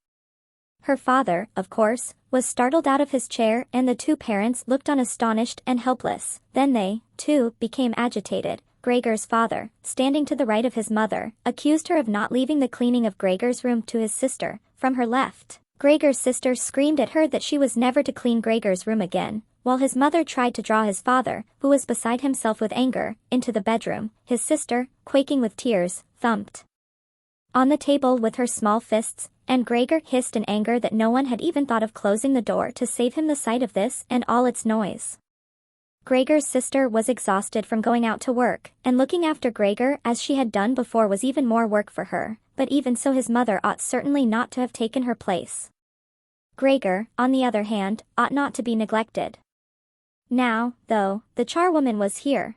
Her father, of course, was startled out of his chair and the 2 parents looked on astonished and helpless. Then they, too, became agitated. Gregor's father, standing to the right of his mother, accused her of not leaving the cleaning of Gregor's room to his sister. From her left, Gregor's sister screamed at her that she was never to clean Gregor's room again, while his mother tried to draw his father, who was beside himself with anger, into the bedroom. His sister, quaking with tears, thumped on the table with her small fists, and Gregor hissed in anger that no one had even thought of closing the door to save him the sight of this and all its noise. Gregor's sister was exhausted from going out to work, and looking after Gregor as she had done before was even more work for her, but even so his mother ought certainly not to have taken her place. Gregor, on the other hand, ought not to be neglected. Now, though, the charwoman was here.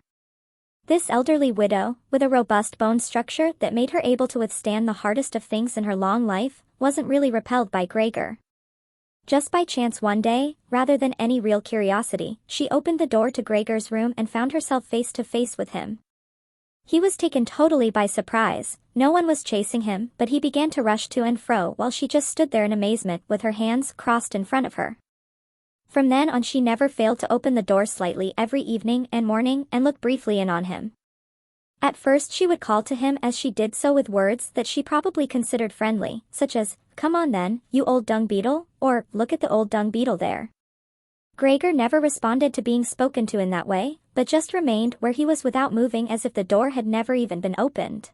This elderly widow, with a robust bone structure that made her able to withstand the hardest of things in her long life, wasn't really repelled by Gregor. Just by chance one day, rather than any real curiosity, she opened the door to Gregor's room and found herself face to face with him. He was taken totally by surprise. No one was chasing him, but he began to rush to and fro while she just stood there in amazement with her hands crossed in front of her. From then on she never failed to open the door slightly every evening and morning and look briefly in on him. At first she would call to him as she did so with words that she probably considered friendly, such as, "Come on then, you old dung beetle," or, "Look at the old dung beetle there." Gregor never responded to being spoken to in that way, but just remained where he was without moving as if the door had never even been opened.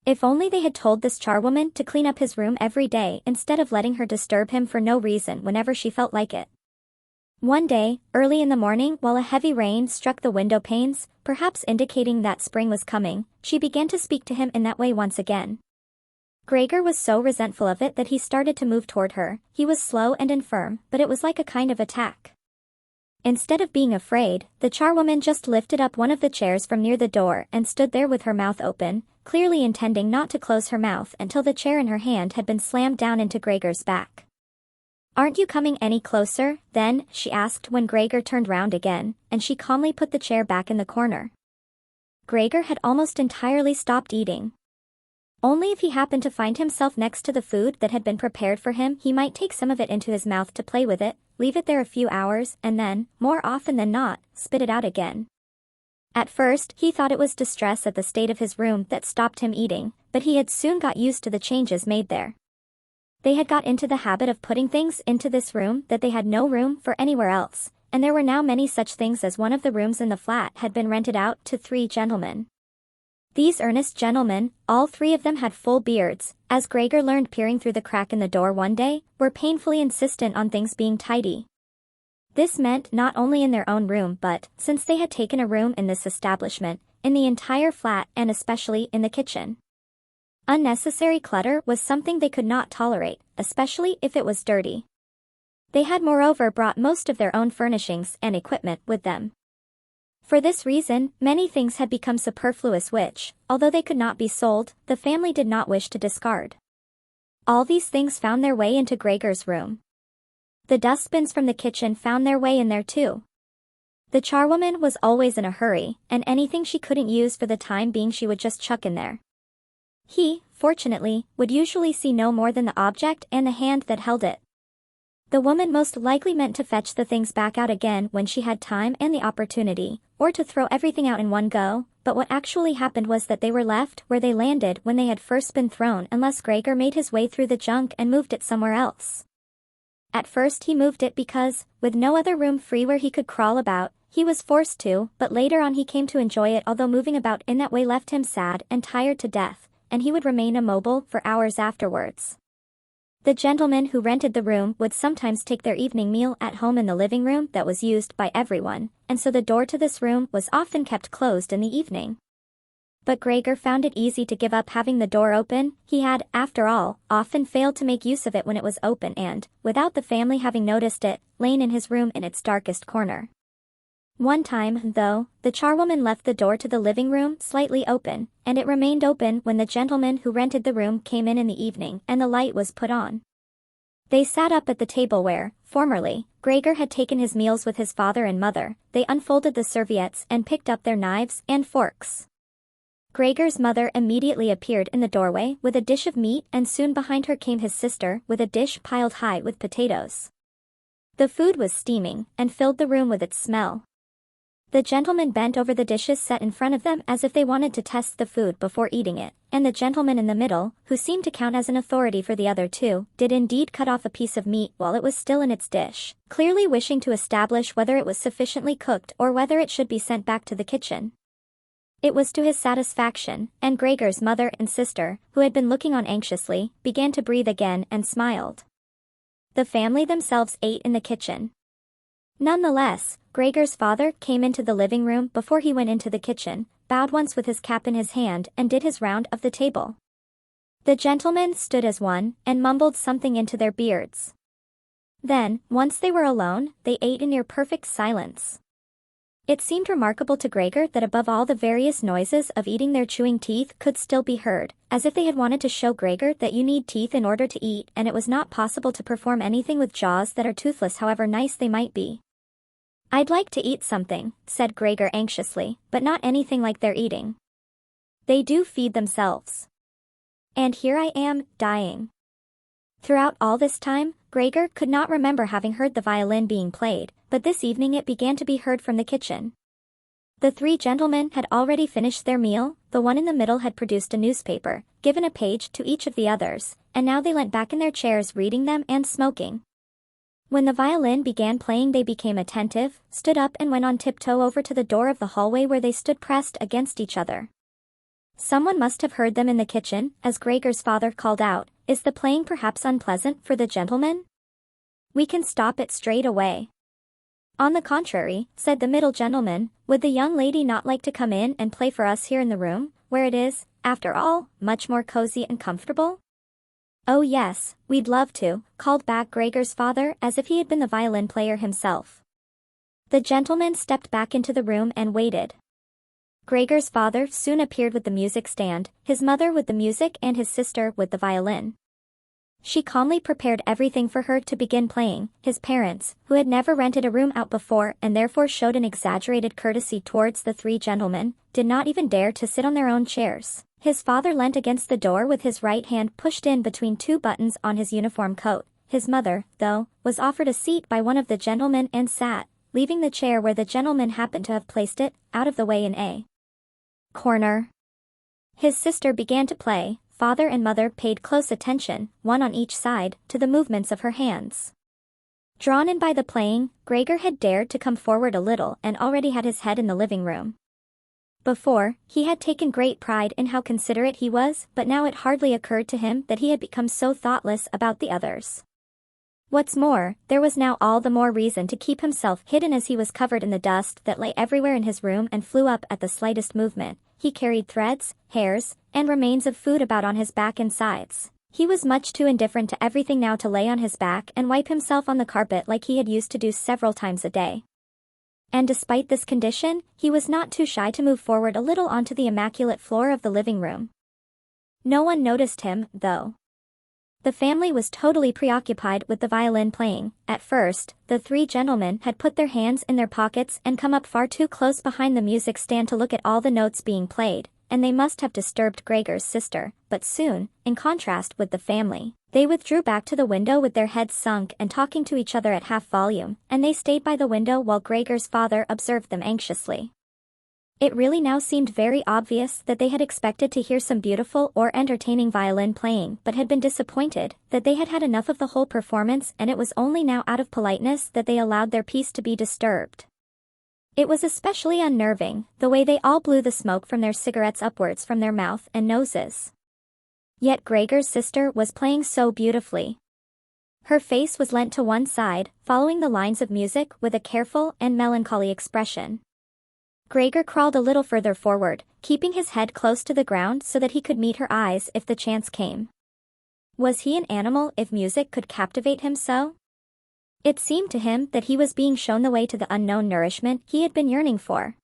If only they had told this charwoman to clean up his room every day instead of letting her disturb him for no reason whenever she felt like it. One day, early in the morning while a heavy rain struck the window panes, perhaps indicating that spring was coming, she began to speak to him in that way once again. Gregor was so resentful of it that he started to move toward her. He was slow and infirm, but it was like a kind of attack. Instead of being afraid, the charwoman just lifted up one of the chairs from near the door and stood there with her mouth open, clearly intending not to close her mouth until the chair in her hand had been slammed down into Gregor's back. "Aren't you coming any closer, then?" she asked when Gregor turned round again, and she calmly put the chair back in the corner. Gregor had almost entirely stopped eating. Only if he happened to find himself next to the food that had been prepared for him he might take some of it into his mouth to play with it, leave it there a few hours, and then, more often than not, spit it out again. At first, he thought it was distress at the state of his room that stopped him eating, but he had soon got used to the changes made there. They had got into the habit of putting things into this room that they had no room for anywhere else, and there were now many such things as one of the rooms in the flat had been rented out to 3 gentlemen. These earnest gentlemen, all 3 of them had full beards, as Gregor learned peering through the crack in the door one day, were painfully insistent on things being tidy. This meant not only in their own room but, since they had taken a room in this establishment, in the entire flat and especially in the kitchen. Unnecessary clutter was something they could not tolerate, especially if it was dirty. They had moreover brought most of their own furnishings and equipment with them. For this reason, many things had become superfluous which, although they could not be sold, the family did not wish to discard. All these things found their way into Gregor's room. The dustbins from the kitchen found their way in there too. The charwoman was always in a hurry, and anything she couldn't use for the time being she would just chuck in there. He, fortunately, would usually see no more than the object and the hand that held it. The woman most likely meant to fetch the things back out again when she had time and the opportunity, or to throw everything out in one go, but what actually happened was that they were left where they landed when they had first been thrown unless Gregor made his way through the junk and moved it somewhere else. At first he moved it because, with no other room free where he could crawl about, he was forced to, but later on he came to enjoy it although moving about in that way left him sad and tired to death, and he would remain immobile for hours afterwards. The gentlemen who rented the room would sometimes take their evening meal at home in the living room that was used by everyone, and so the door to this room was often kept closed in the evening. But Gregor found it easy to give up having the door open. He had, after all, often failed to make use of it when it was open and, without the family having noticed it, lain in his room in its darkest corner. One time, though, the charwoman left the door to the living room slightly open, and it remained open when the gentleman who rented the room came in the evening and the light was put on. They sat up at the table where, formerly, Gregor had taken his meals with his father and mother. They unfolded the serviettes and picked up their knives and forks. Gregor's mother immediately appeared in the doorway with a dish of meat, and soon behind her came his sister with a dish piled high with potatoes. The food was steaming and filled the room with its smell. The gentlemen bent over the dishes set in front of them as if they wanted to test the food before eating it, and the gentleman in the middle, who seemed to count as an authority for the other 2, did indeed cut off a piece of meat while it was still in its dish, clearly wishing to establish whether it was sufficiently cooked or whether it should be sent back to the kitchen. It was to his satisfaction, and Gregor's mother and sister, who had been looking on anxiously, began to breathe again and smiled. The family themselves ate in the kitchen. Nonetheless, Gregor's father came into the living room before he went into the kitchen, bowed once with his cap in his hand and did his round of the table. The gentlemen stood as one and mumbled something into their beards. Then, once they were alone, they ate in near perfect silence. It seemed remarkable to Gregor that above all the various noises of eating their chewing teeth could still be heard, as if they had wanted to show Gregor that you need teeth in order to eat and it was not possible to perform anything with jaws that are toothless however nice they might be. "I'd like to eat something," said Gregor anxiously, "but not anything like they're eating. They do feed themselves. And here I am, dying." Throughout all this time, Gregor could not remember having heard the violin being played, but this evening it began to be heard from the kitchen. The three gentlemen had already finished their meal, the one in the middle had produced a newspaper, given a page to each of the others, and now they leant back in their chairs reading them and smoking. When the violin began playing they became attentive, stood up and went on tiptoe over to the door of the hallway where they stood pressed against each other. Someone must have heard them in the kitchen, as Gregor's father called out, "Is the playing perhaps unpleasant for the gentlemen? We can stop it straight away." "On the contrary," said the middle gentleman, "would the young lady not like to come in and play for us here in the room, where it is, after all, much more cozy and comfortable?" "Oh yes, we'd love to," called back Gregor's father as if he had been the violin player himself. The gentleman stepped back into the room and waited. Gregor's father soon appeared with the music stand, his mother with the music and his sister with the violin. She calmly prepared everything for her to begin playing. His parents, who had never rented a room out before and therefore showed an exaggerated courtesy towards the three gentlemen, did not even dare to sit on their own chairs. His father leant against the door with his right hand pushed in between two buttons on his uniform coat. His mother, though, was offered a seat by one of the gentlemen and sat, leaving the chair where the gentleman happened to have placed it, out of the way in a corner. His sister began to play. Father and mother paid close attention, one on each side, to the movements of her hands. Drawn in by the playing, Gregor had dared to come forward a little and already had his head in the living room. Before, he had taken great pride in how considerate he was, but now it hardly occurred to him that he had become so thoughtless about the others. What's more, there was now all the more reason to keep himself hidden as he was covered in the dust that lay everywhere in his room and flew up at the slightest movement. He carried threads, hairs, and remains of food about on his back and sides. He was much too indifferent to everything now to lay on his back and wipe himself on the carpet like he had used to do several times a day. And despite this condition, he was not too shy to move forward a little onto the immaculate floor of the living room. No one noticed him, though. The family was totally preoccupied with the violin playing. At first, the three gentlemen had put their hands in their pockets and come up far too close behind the music stand to look at all the notes being played, and they must have disturbed Gregor's sister, but soon, in contrast with the family, they withdrew back to the window with their heads sunk and talking to each other at half volume, and they stayed by the window while Gregor's father observed them anxiously. It really now seemed very obvious that they had expected to hear some beautiful or entertaining violin playing but had been disappointed, that they had had enough of the whole performance and it was only now out of politeness that they allowed their peace to be disturbed. It was especially unnerving, the way they all blew the smoke from their cigarettes upwards from their mouth and noses. Yet Gregor's sister was playing so beautifully. Her face was leant to one side, following the lines of music with a careful and melancholy expression. Gregor crawled a little further forward, keeping his head close to the ground so that he could meet her eyes if the chance came. Was he an animal if music could captivate him so? It seemed to him that he was being shown the way to the unknown nourishment he had been yearning for.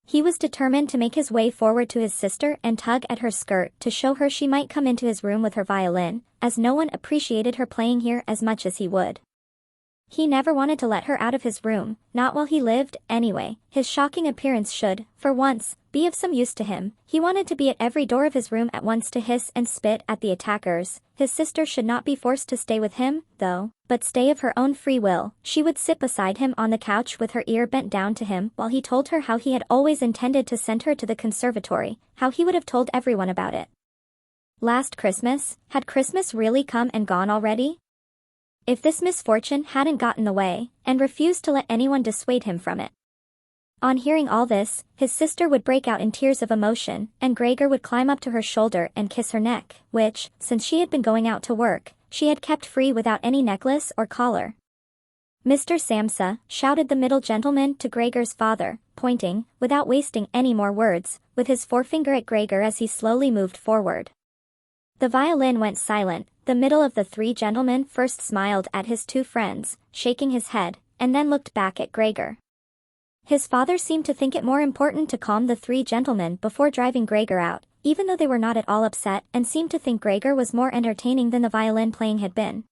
He was determined to make his way forward to his sister and tug at her skirt to show her she might come into his room with her violin, as no one appreciated her playing here as much as he would. He never wanted to let her out of his room, not while he lived, anyway. His shocking appearance should, for once, be of some use to him. He wanted to be at every door of his room at once to hiss and spit at the attackers. His sister should not be forced to stay with him, though, but stay of her own free will. She would sit beside him on the couch with her ear bent down to him while he told her how he had always intended to send her to the conservatory, how he would have told everyone about it. Last Christmas, had Christmas really come and gone already? If this misfortune hadn't gotten in the way, and refused to let anyone dissuade him from it. On hearing all this, his sister would break out in tears of emotion, and Gregor would climb up to her shoulder and kiss her neck, which, since she had been going out to work, she had kept free without any necklace or collar. "Mr. Samsa," shouted the middle gentleman to Gregor's father, pointing, without wasting any more words, with his forefinger at Gregor as he slowly moved forward. The violin went silent. The middle of the three gentlemen first smiled at his two friends, shaking his head, and then looked back at Gregor. His father seemed to think it more important to calm the three gentlemen before driving Gregor out, even though they were not at all upset and seemed to think Gregor was more entertaining than the violin playing had been.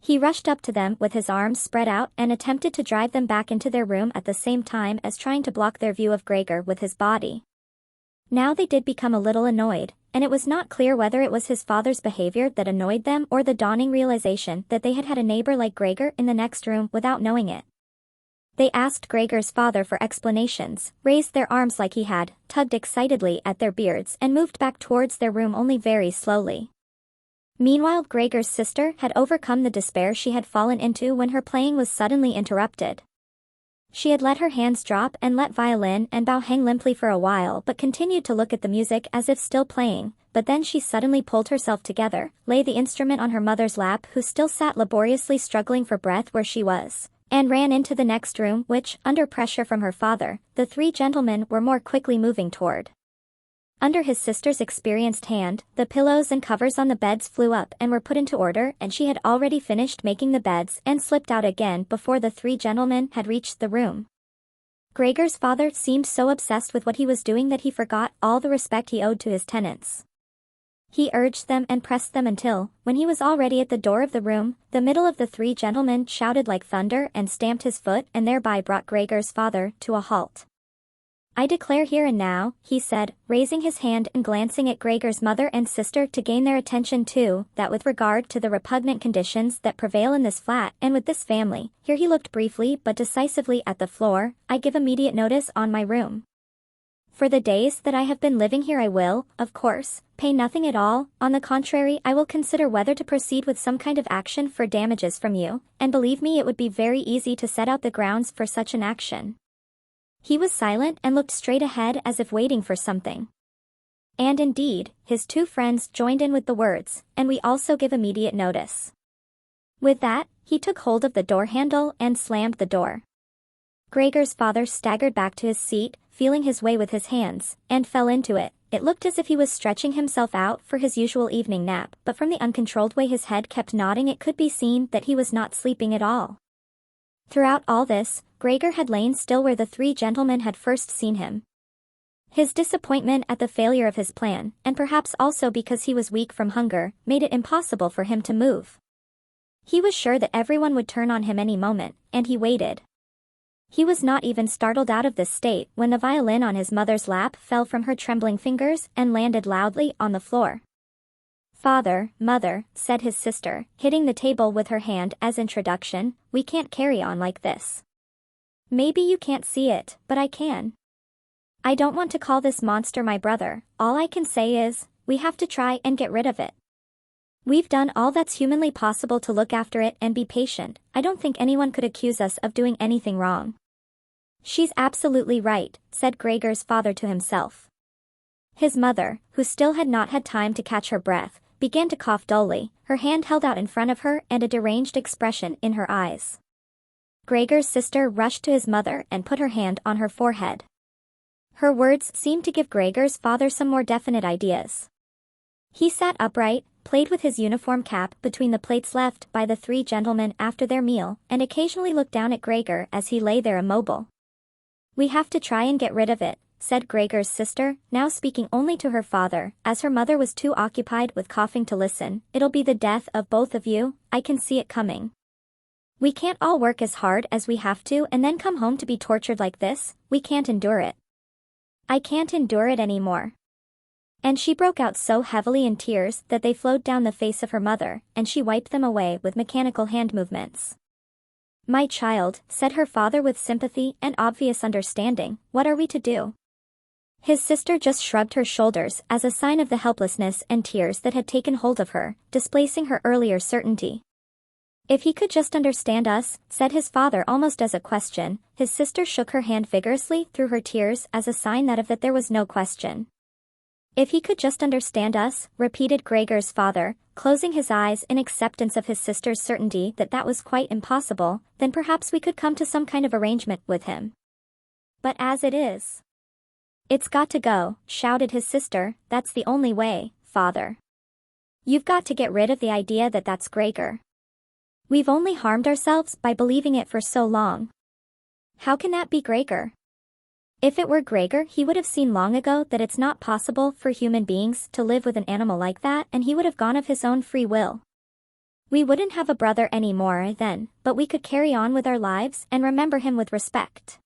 He rushed up to them with his arms spread out and attempted to drive them back into their room at the same time as trying to block their view of Gregor with his body. Now they did become a little annoyed, and it was not clear whether it was his father's behavior that annoyed them or the dawning realization that they had a neighbor like Gregor in the next room without knowing it. They asked Gregor's father for explanations, raised their arms like he had, tugged excitedly at their beards and moved back towards their room only very slowly. Meanwhile, Gregor's sister had overcome the despair she had fallen into when her playing was suddenly interrupted. She had let her hands drop and let violin and bow hang limply for a while but continued to look at the music as if still playing, but then she suddenly pulled herself together, laid the instrument on her mother's lap who still sat laboriously struggling for breath where she was, and ran into the next room which, under pressure from her father, the three gentlemen were more quickly moving toward. Under his sister's experienced hand, the pillows and covers on the beds flew up and were put into order, and she had already finished making the beds and slipped out again before the three gentlemen had reached the room. Gregor's father seemed so obsessed with what he was doing that he forgot all the respect he owed to his tenants. He urged them and pressed them until, when he was already at the door of the room, the middle of the three gentlemen shouted like thunder and stamped his foot and thereby brought Gregor's father to a halt. "I declare here and now," he said, raising his hand and glancing at Gregor's mother and sister to gain their attention too, "that with regard to the repugnant conditions that prevail in this flat and with this family," here he looked briefly but decisively at the floor, "I give immediate notice on my room. For the days that I have been living here I will, of course, pay nothing at all. On the contrary, I will consider whether to proceed with some kind of action for damages from you, and believe me it would be very easy to set out the grounds for such an action." He was silent and looked straight ahead as if waiting for something. And indeed, his two friends joined in with the words, "and we also give immediate notice." With that, he took hold of the door handle and slammed the door. Gregor's father staggered back to his seat, feeling his way with his hands, and fell into it. It looked as if he was stretching himself out for his usual evening nap, but from the uncontrolled way his head kept nodding it could be seen that he was not sleeping at all. Throughout all this, Gregor had lain still where the three gentlemen had first seen him. His disappointment at the failure of his plan, and perhaps also because he was weak from hunger, made it impossible for him to move. He was sure that everyone would turn on him any moment, and he waited. He was not even startled out of this state when the violin on his mother's lap fell from her trembling fingers and landed loudly on the floor. "Father, mother," said his sister, hitting the table with her hand as introduction, "we can't carry on like this. Maybe you can't see it, but I can. I don't want to call this monster my brother, all I can say is, we have to try and get rid of it. We've done all that's humanly possible to look after it and be patient. I don't think anyone could accuse us of doing anything wrong." "She's absolutely right," said Gregor's father to himself. His mother, who still had not had time to catch her breath, began to cough dully, her hand held out in front of her and a deranged expression in her eyes. Gregor's sister rushed to his mother and put her hand on her forehead. Her words seemed to give Gregor's father some more definite ideas. He sat upright, played with his uniform cap between the plates left by the three gentlemen after their meal, and occasionally looked down at Gregor as he lay there immobile. "We have to try and get rid of it," said Gregor's sister, now speaking only to her father, as her mother was too occupied with coughing to listen. "It'll be the death of both of you, I can see it coming. We can't all work as hard as we have to and then come home to be tortured like this. We can't endure it. I can't endure it anymore." And she broke out so heavily in tears that they flowed down the face of her mother, and she wiped them away with mechanical hand movements. "My child," said her father with sympathy and obvious understanding, "what are we to do?" His sister just shrugged her shoulders as a sign of the helplessness and tears that had taken hold of her, displacing her earlier certainty. "If he could just understand us," said his father almost as a question. His sister shook her hand vigorously through her tears as a sign that there was no question. "If he could just understand us," repeated Gregor's father, closing his eyes in acceptance of his sister's certainty that was quite impossible, "then perhaps we could come to some kind of arrangement with him. But as it is—" "It's got to go," shouted his sister. "That's the only way, father. You've got to get rid of the idea that that's Gregor. We've only harmed ourselves by believing it for so long. How can that be Gregor? If it were Gregor, he would have seen long ago that it's not possible for human beings to live with an animal like that, and he would have gone of his own free will. We wouldn't have a brother anymore then, but we could carry on with our lives and remember him with respect.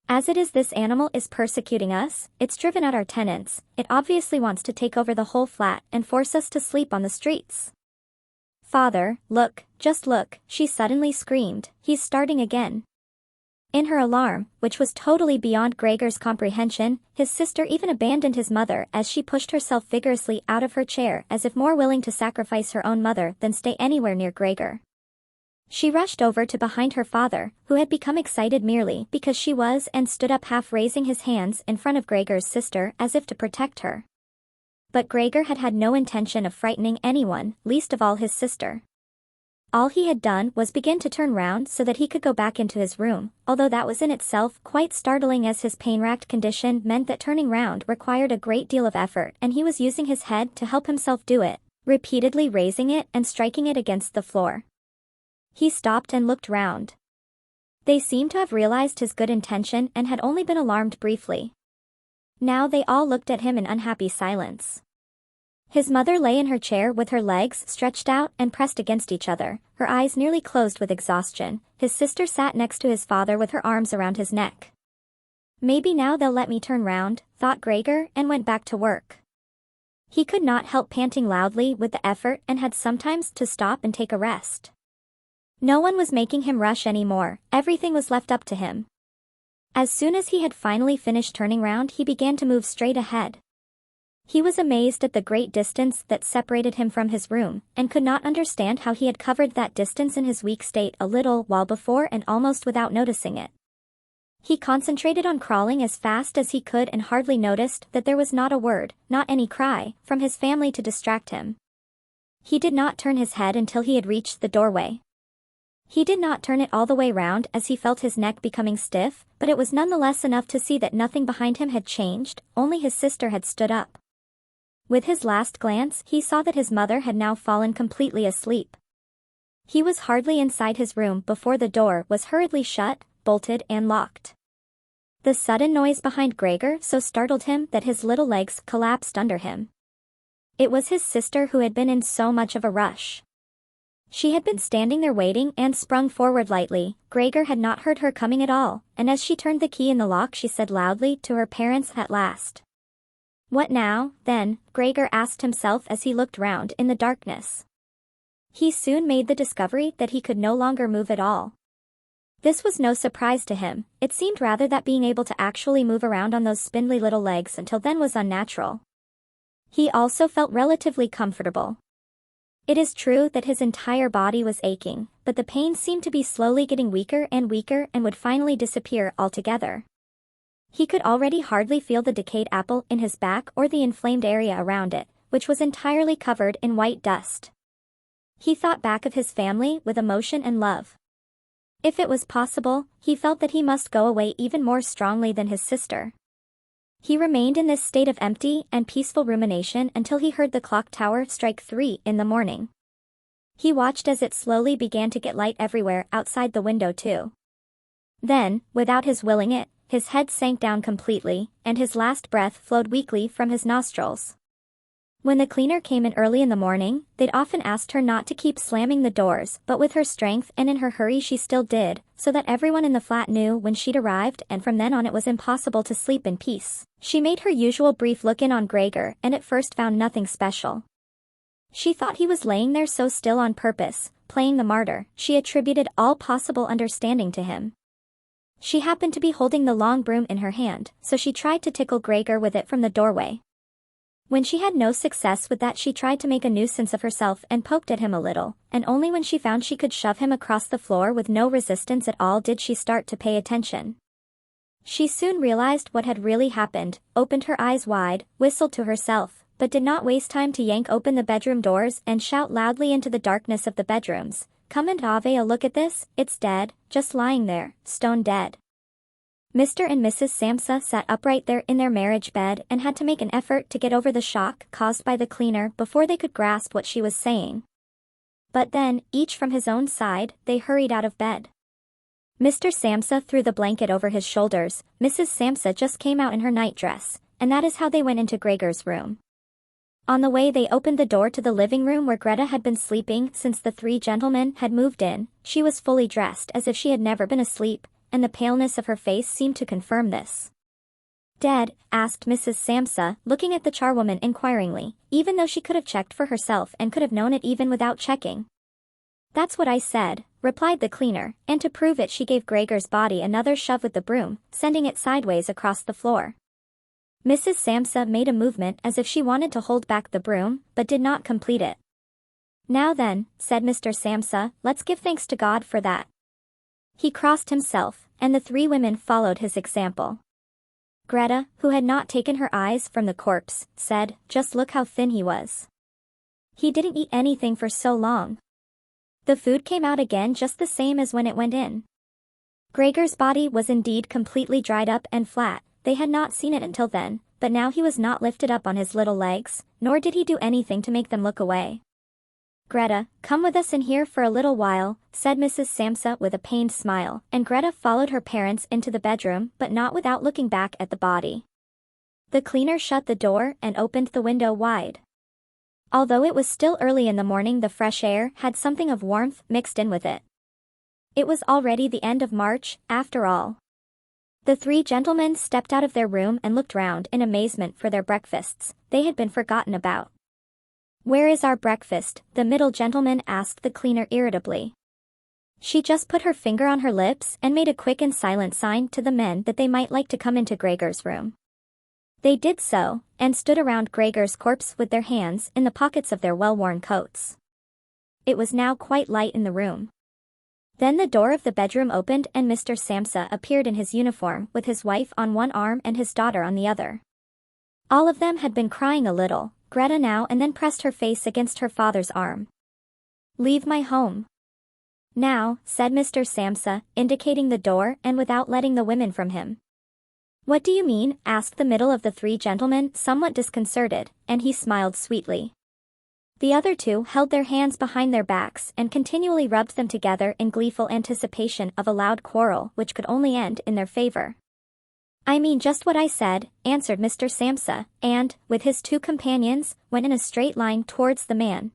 As it is, this animal is persecuting us, it's driven out our tenants, it obviously wants to take over the whole flat and force us to sleep on the streets. Father, look, just look, she suddenly screamed, he's starting again. In her alarm, which was totally beyond Gregor's comprehension, his sister even abandoned his mother as she pushed herself vigorously out of her chair as if more willing to sacrifice her own mother than stay anywhere near Gregor. She rushed over to behind her father, who had become excited merely because she was, and stood up half raising his hands in front of Gregor's sister as if to protect her. But Gregor had had no intention of frightening anyone, least of all his sister. All he had done was begin to turn round so that he could go back into his room, although that was in itself quite startling as his pain-racked condition meant that turning round required a great deal of effort and he was using his head to help himself do it, repeatedly raising it and striking it against the floor. He stopped and looked round. They seemed to have realized his good intention and had only been alarmed briefly. Now they all looked at him in unhappy silence. His mother lay in her chair with her legs stretched out and pressed against each other, her eyes nearly closed with exhaustion. His sister sat next to his father with her arms around his neck. Maybe now they'll let me turn round, thought Gregor, and went back to work. He could not help panting loudly with the effort and had sometimes to stop and take a rest. No one was making him rush anymore, everything was left up to him. As soon as he had finally finished turning round, he began to move straight ahead. He was amazed at the great distance that separated him from his room, and could not understand how he had covered that distance in his weak state a little while before and almost without noticing it. He concentrated on crawling as fast as he could and hardly noticed that there was not a word, not any cry, from his family to distract him. He did not turn his head until he had reached the doorway. He did not turn it all the way round as he felt his neck becoming stiff, but it was nonetheless enough to see that nothing behind him had changed, only his sister had stood up. With his last glance, he saw that his mother had now fallen completely asleep. He was hardly inside his room before the door was hurriedly shut, bolted and locked. The sudden noise behind Gregor so startled him that his little legs collapsed under him. It was his sister who had been in so much of a rush. She had been standing there waiting and sprung forward lightly. Gregor had not heard her coming at all, and as she turned the key in the lock she said loudly to her parents at last. What now, then? Gregor asked himself as he looked round in the darkness. He soon made the discovery that he could no longer move at all. This was no surprise to him, it seemed rather that being able to actually move around on those spindly little legs until then was unnatural. He also felt relatively comfortable. It is true that his entire body was aching, but the pain seemed to be slowly getting weaker and would finally disappear altogether. He could already hardly feel the decayed apple in his back or the inflamed area around it, which was entirely covered in white dust. He thought back of his family with emotion and love. If it was possible, he felt that he must go away even more strongly than his sister. He remained in this state of empty and peaceful rumination until he heard the clock tower strike 3 in the morning. He watched as it slowly began to get light everywhere outside the window too. Then, without his willing it, his head sank down completely, and his last breath flowed weakly from his nostrils. When the cleaner came in early in the morning, they'd often asked her not to keep slamming the doors, but with her strength and in her hurry she still did, so that everyone in the flat knew when she'd arrived, and from then on it was impossible to sleep in peace. She made her usual brief look in on Gregor and at first found nothing special. She thought he was laying there so still on purpose, playing the martyr. She attributed all possible understanding to him. She happened to be holding the long broom in her hand, so she tried to tickle Gregor with it from the doorway. When she had no success with that she tried to make a nuisance of herself and poked at him a little, and only when she found she could shove him across the floor with no resistance at all did she start to pay attention. She soon realized what had really happened, opened her eyes wide, whistled to herself, but did not waste time to yank open the bedroom doors and shout loudly into the darkness of the bedrooms, "Come and have a look at this, it's dead, just lying there, stone dead." Mr. and Mrs. Samsa sat upright there in their marriage bed and had to make an effort to get over the shock caused by the cleaner before they could grasp what she was saying. But then, each from his own side, they hurried out of bed. Mr. Samsa threw the blanket over his shoulders. Mrs. Samsa just came out in her nightdress, and that is how they went into Gregor's room. On the way they opened the door to the living room where Grete had been sleeping since the three gentlemen had moved in. She was fully dressed as if she had never been asleep, and the paleness of her face seemed to confirm this. "Dead?" asked Mrs. Samsa, looking at the charwoman inquiringly, even though she could have checked for herself and could have known it even without checking. "That's what I said," replied the cleaner, and to prove it she gave Gregor's body another shove with the broom, sending it sideways across the floor. Mrs. Samsa made a movement as if she wanted to hold back the broom, but did not complete it. "Now then," said Mr. Samsa, "let's give thanks to God for that." He crossed himself, and the three women followed his example. Grete, who had not taken her eyes from the corpse, said, "Just look how thin he was. He didn't eat anything for so long." The food came out again just the same as when it went in. Gregor's body was indeed completely dried up and flat. They had not seen it until then, but now he was not lifted up on his little legs, nor did he do anything to make them look away. "Grete, come with us in here for a little while," said Mrs. Samsa with a pained smile, and Grete followed her parents into the bedroom but not without looking back at the body. The cleaner shut the door and opened the window wide. Although it was still early in the morning, the fresh air had something of warmth mixed in with it. It was already the end of March, after all. The three gentlemen stepped out of their room and looked round in amazement for their breakfasts. They had been forgotten about. "Where is our breakfast?" the middle gentleman asked the cleaner irritably. She just put her finger on her lips and made a quick and silent sign to the men that they might like to come into Gregor's room. They did so, and stood around Gregor's corpse with their hands in the pockets of their well-worn coats. It was now quite light in the room. Then the door of the bedroom opened and Mr. Samsa appeared in his uniform with his wife on one arm and his daughter on the other. All of them had been crying a little. Grete now and then pressed her face against her father's arm. "Leave my home now," said Mr. Samsa, indicating the door and without letting the women from him. "What do you mean?" asked the middle of the three gentlemen, somewhat disconcerted, and he smiled sweetly. The other two held their hands behind their backs and continually rubbed them together in gleeful anticipation of a loud quarrel which could only end in their favor. "I mean just what I said," answered Mr. Samsa, and, with his two companions, went in a straight line towards the man.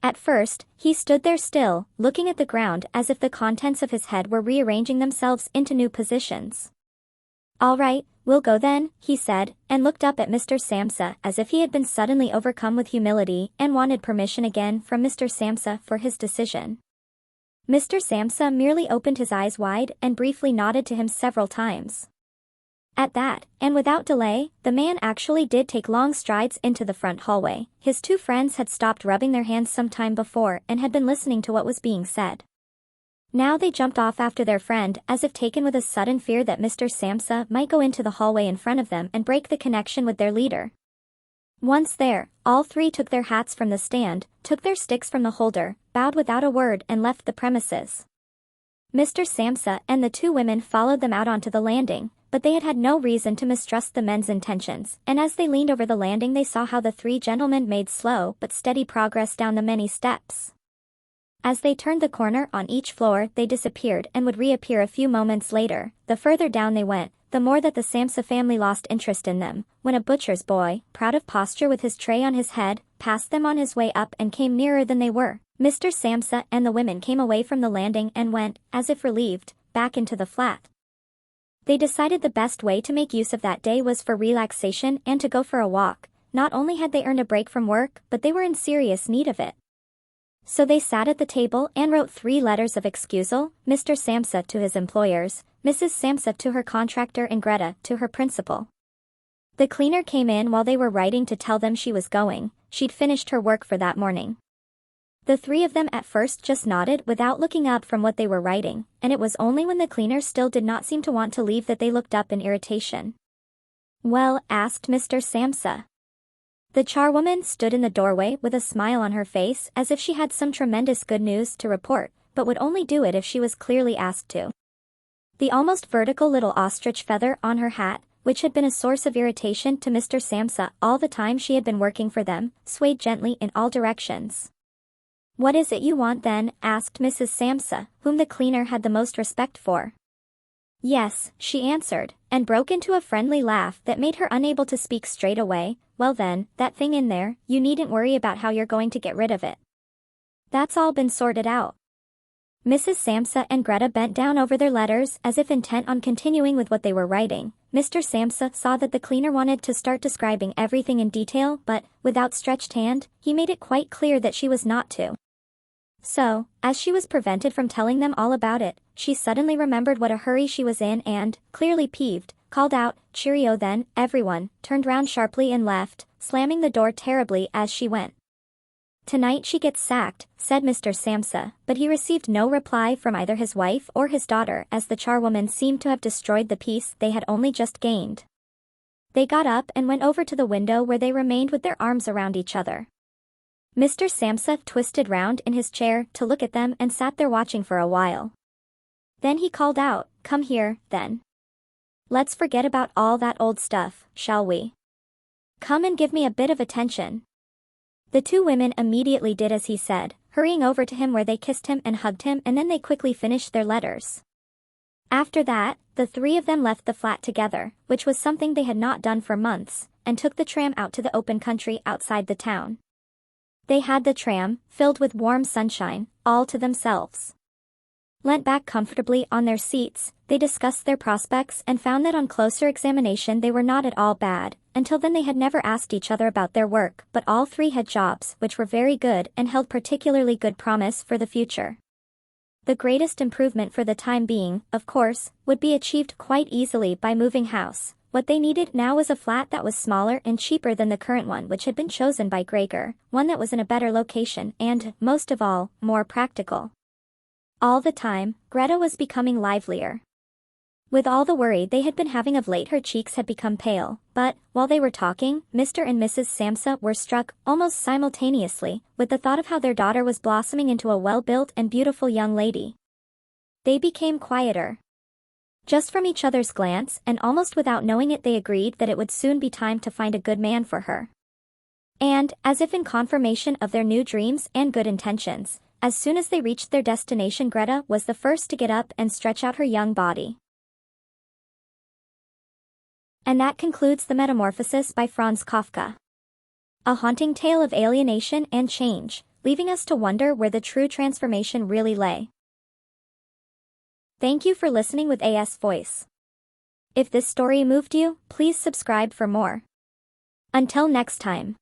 At first, he stood there still, looking at the ground as if the contents of his head were rearranging themselves into new positions. "All right, we'll go then," he said, and looked up at Mr. Samsa as if he had been suddenly overcome with humility and wanted permission again from Mr. Samsa for his decision. Mr. Samsa merely opened his eyes wide and briefly nodded to him several times. At that, and without delay, the man actually did take long strides into the front hallway. His two friends had stopped rubbing their hands some time before and had been listening to what was being said. Now they jumped off after their friend as if taken with a sudden fear that Mr. Samsa might go into the hallway in front of them and break the connection with their leader. Once there, all three took their hats from the stand, took their sticks from the holder, bowed without a word and left the premises. Mr. Samsa and the two women followed them out onto the landing, but they had had no reason to mistrust the men's intentions, and as they leaned over the landing they saw how the three gentlemen made slow but steady progress down the many steps. As they turned the corner on each floor they disappeared and would reappear a few moments later. The further down they went, the more that the Samsa family lost interest in them, when a butcher's boy, proud of posture with his tray on his head, passed them on his way up and came nearer than they were. Mr. Samsa and the women came away from the landing and went, as if relieved, back into the flat. They decided the best way to make use of that day was for relaxation and to go for a walk. Not only had they earned a break from work, but they were in serious need of it. So they sat at the table and wrote 3 letters of excusal, Mr. Samsa to his employers, Mrs. Samsa to her contractor and Grete to her principal. The cleaner came in while they were writing to tell them she was going. She'd finished her work for that morning. The 3 of them at first just nodded without looking up from what they were writing, and it was only when the cleaner still did not seem to want to leave that they looked up in irritation. "Well?" asked Mr. Samsa. The charwoman stood in the doorway with a smile on her face as if she had some tremendous good news to report, but would only do it if she was clearly asked to. The almost vertical little ostrich feather on her hat, which had been a source of irritation to Mr. Samsa all the time she had been working for them, swayed gently in all directions. "What is it you want then?" asked Mrs. Samsa, whom the cleaner had the most respect for. "Yes," she answered, and broke into a friendly laugh that made her unable to speak straight away. "Well then, that thing in there, you needn't worry about how you're going to get rid of it. That's all been sorted out." Mrs. Samsa and Grete bent down over their letters as if intent on continuing with what they were writing. Mr. Samsa saw that the cleaner wanted to start describing everything in detail, but, with outstretched hand, he made it quite clear that she was not to. So, as she was prevented from telling them all about it, she suddenly remembered what a hurry she was in and, clearly peeved, called out, "Cheerio then, everyone," turned round sharply and left, slamming the door terribly as she went. "Tonight she gets sacked," said Mr. Samsa, but he received no reply from either his wife or his daughter as the charwoman seemed to have destroyed the peace they had only just gained. They got up and went over to the window where they remained with their arms around each other. Mr. Samsa twisted round in his chair to look at them and sat there watching for a while. Then he called out, "Come here, then. Let's forget about all that old stuff, shall we? Come and give me a bit of attention." The two women immediately did as he said, hurrying over to him where they kissed him and hugged him, and then they quickly finished their letters. After that, the three of them left the flat together, which was something they had not done for months, and took the tram out to the open country outside the town. They had the tram, filled with warm sunshine, all to themselves. Leant back comfortably on their seats, they discussed their prospects and found that on closer examination they were not at all bad. Until then they had never asked each other about their work, but all three had jobs which were very good and held particularly good promise for the future. The greatest improvement for the time being, of course, would be achieved quite easily by moving house. What they needed now was a flat that was smaller and cheaper than the current one which had been chosen by Gregor, one that was in a better location and, most of all, more practical. All the time, Grete was becoming livelier. With all the worry they had been having of late, her cheeks had become pale, but, while they were talking, Mr. and Mrs. Samsa were struck, almost simultaneously, with the thought of how their daughter was blossoming into a well-built and beautiful young lady. They became quieter. Just from each other's glance, and almost without knowing it, they agreed that it would soon be time to find a good man for her. And, as if in confirmation of their new dreams and good intentions, as soon as they reached their destination, Grete was the first to get up and stretch out her young body. And that concludes The Metamorphosis by Franz Kafka. A haunting tale of alienation and change, leaving us to wonder where the true transformation really lay. Thank you for listening with AS Voice. If this story moved you, please subscribe for more. Until next time.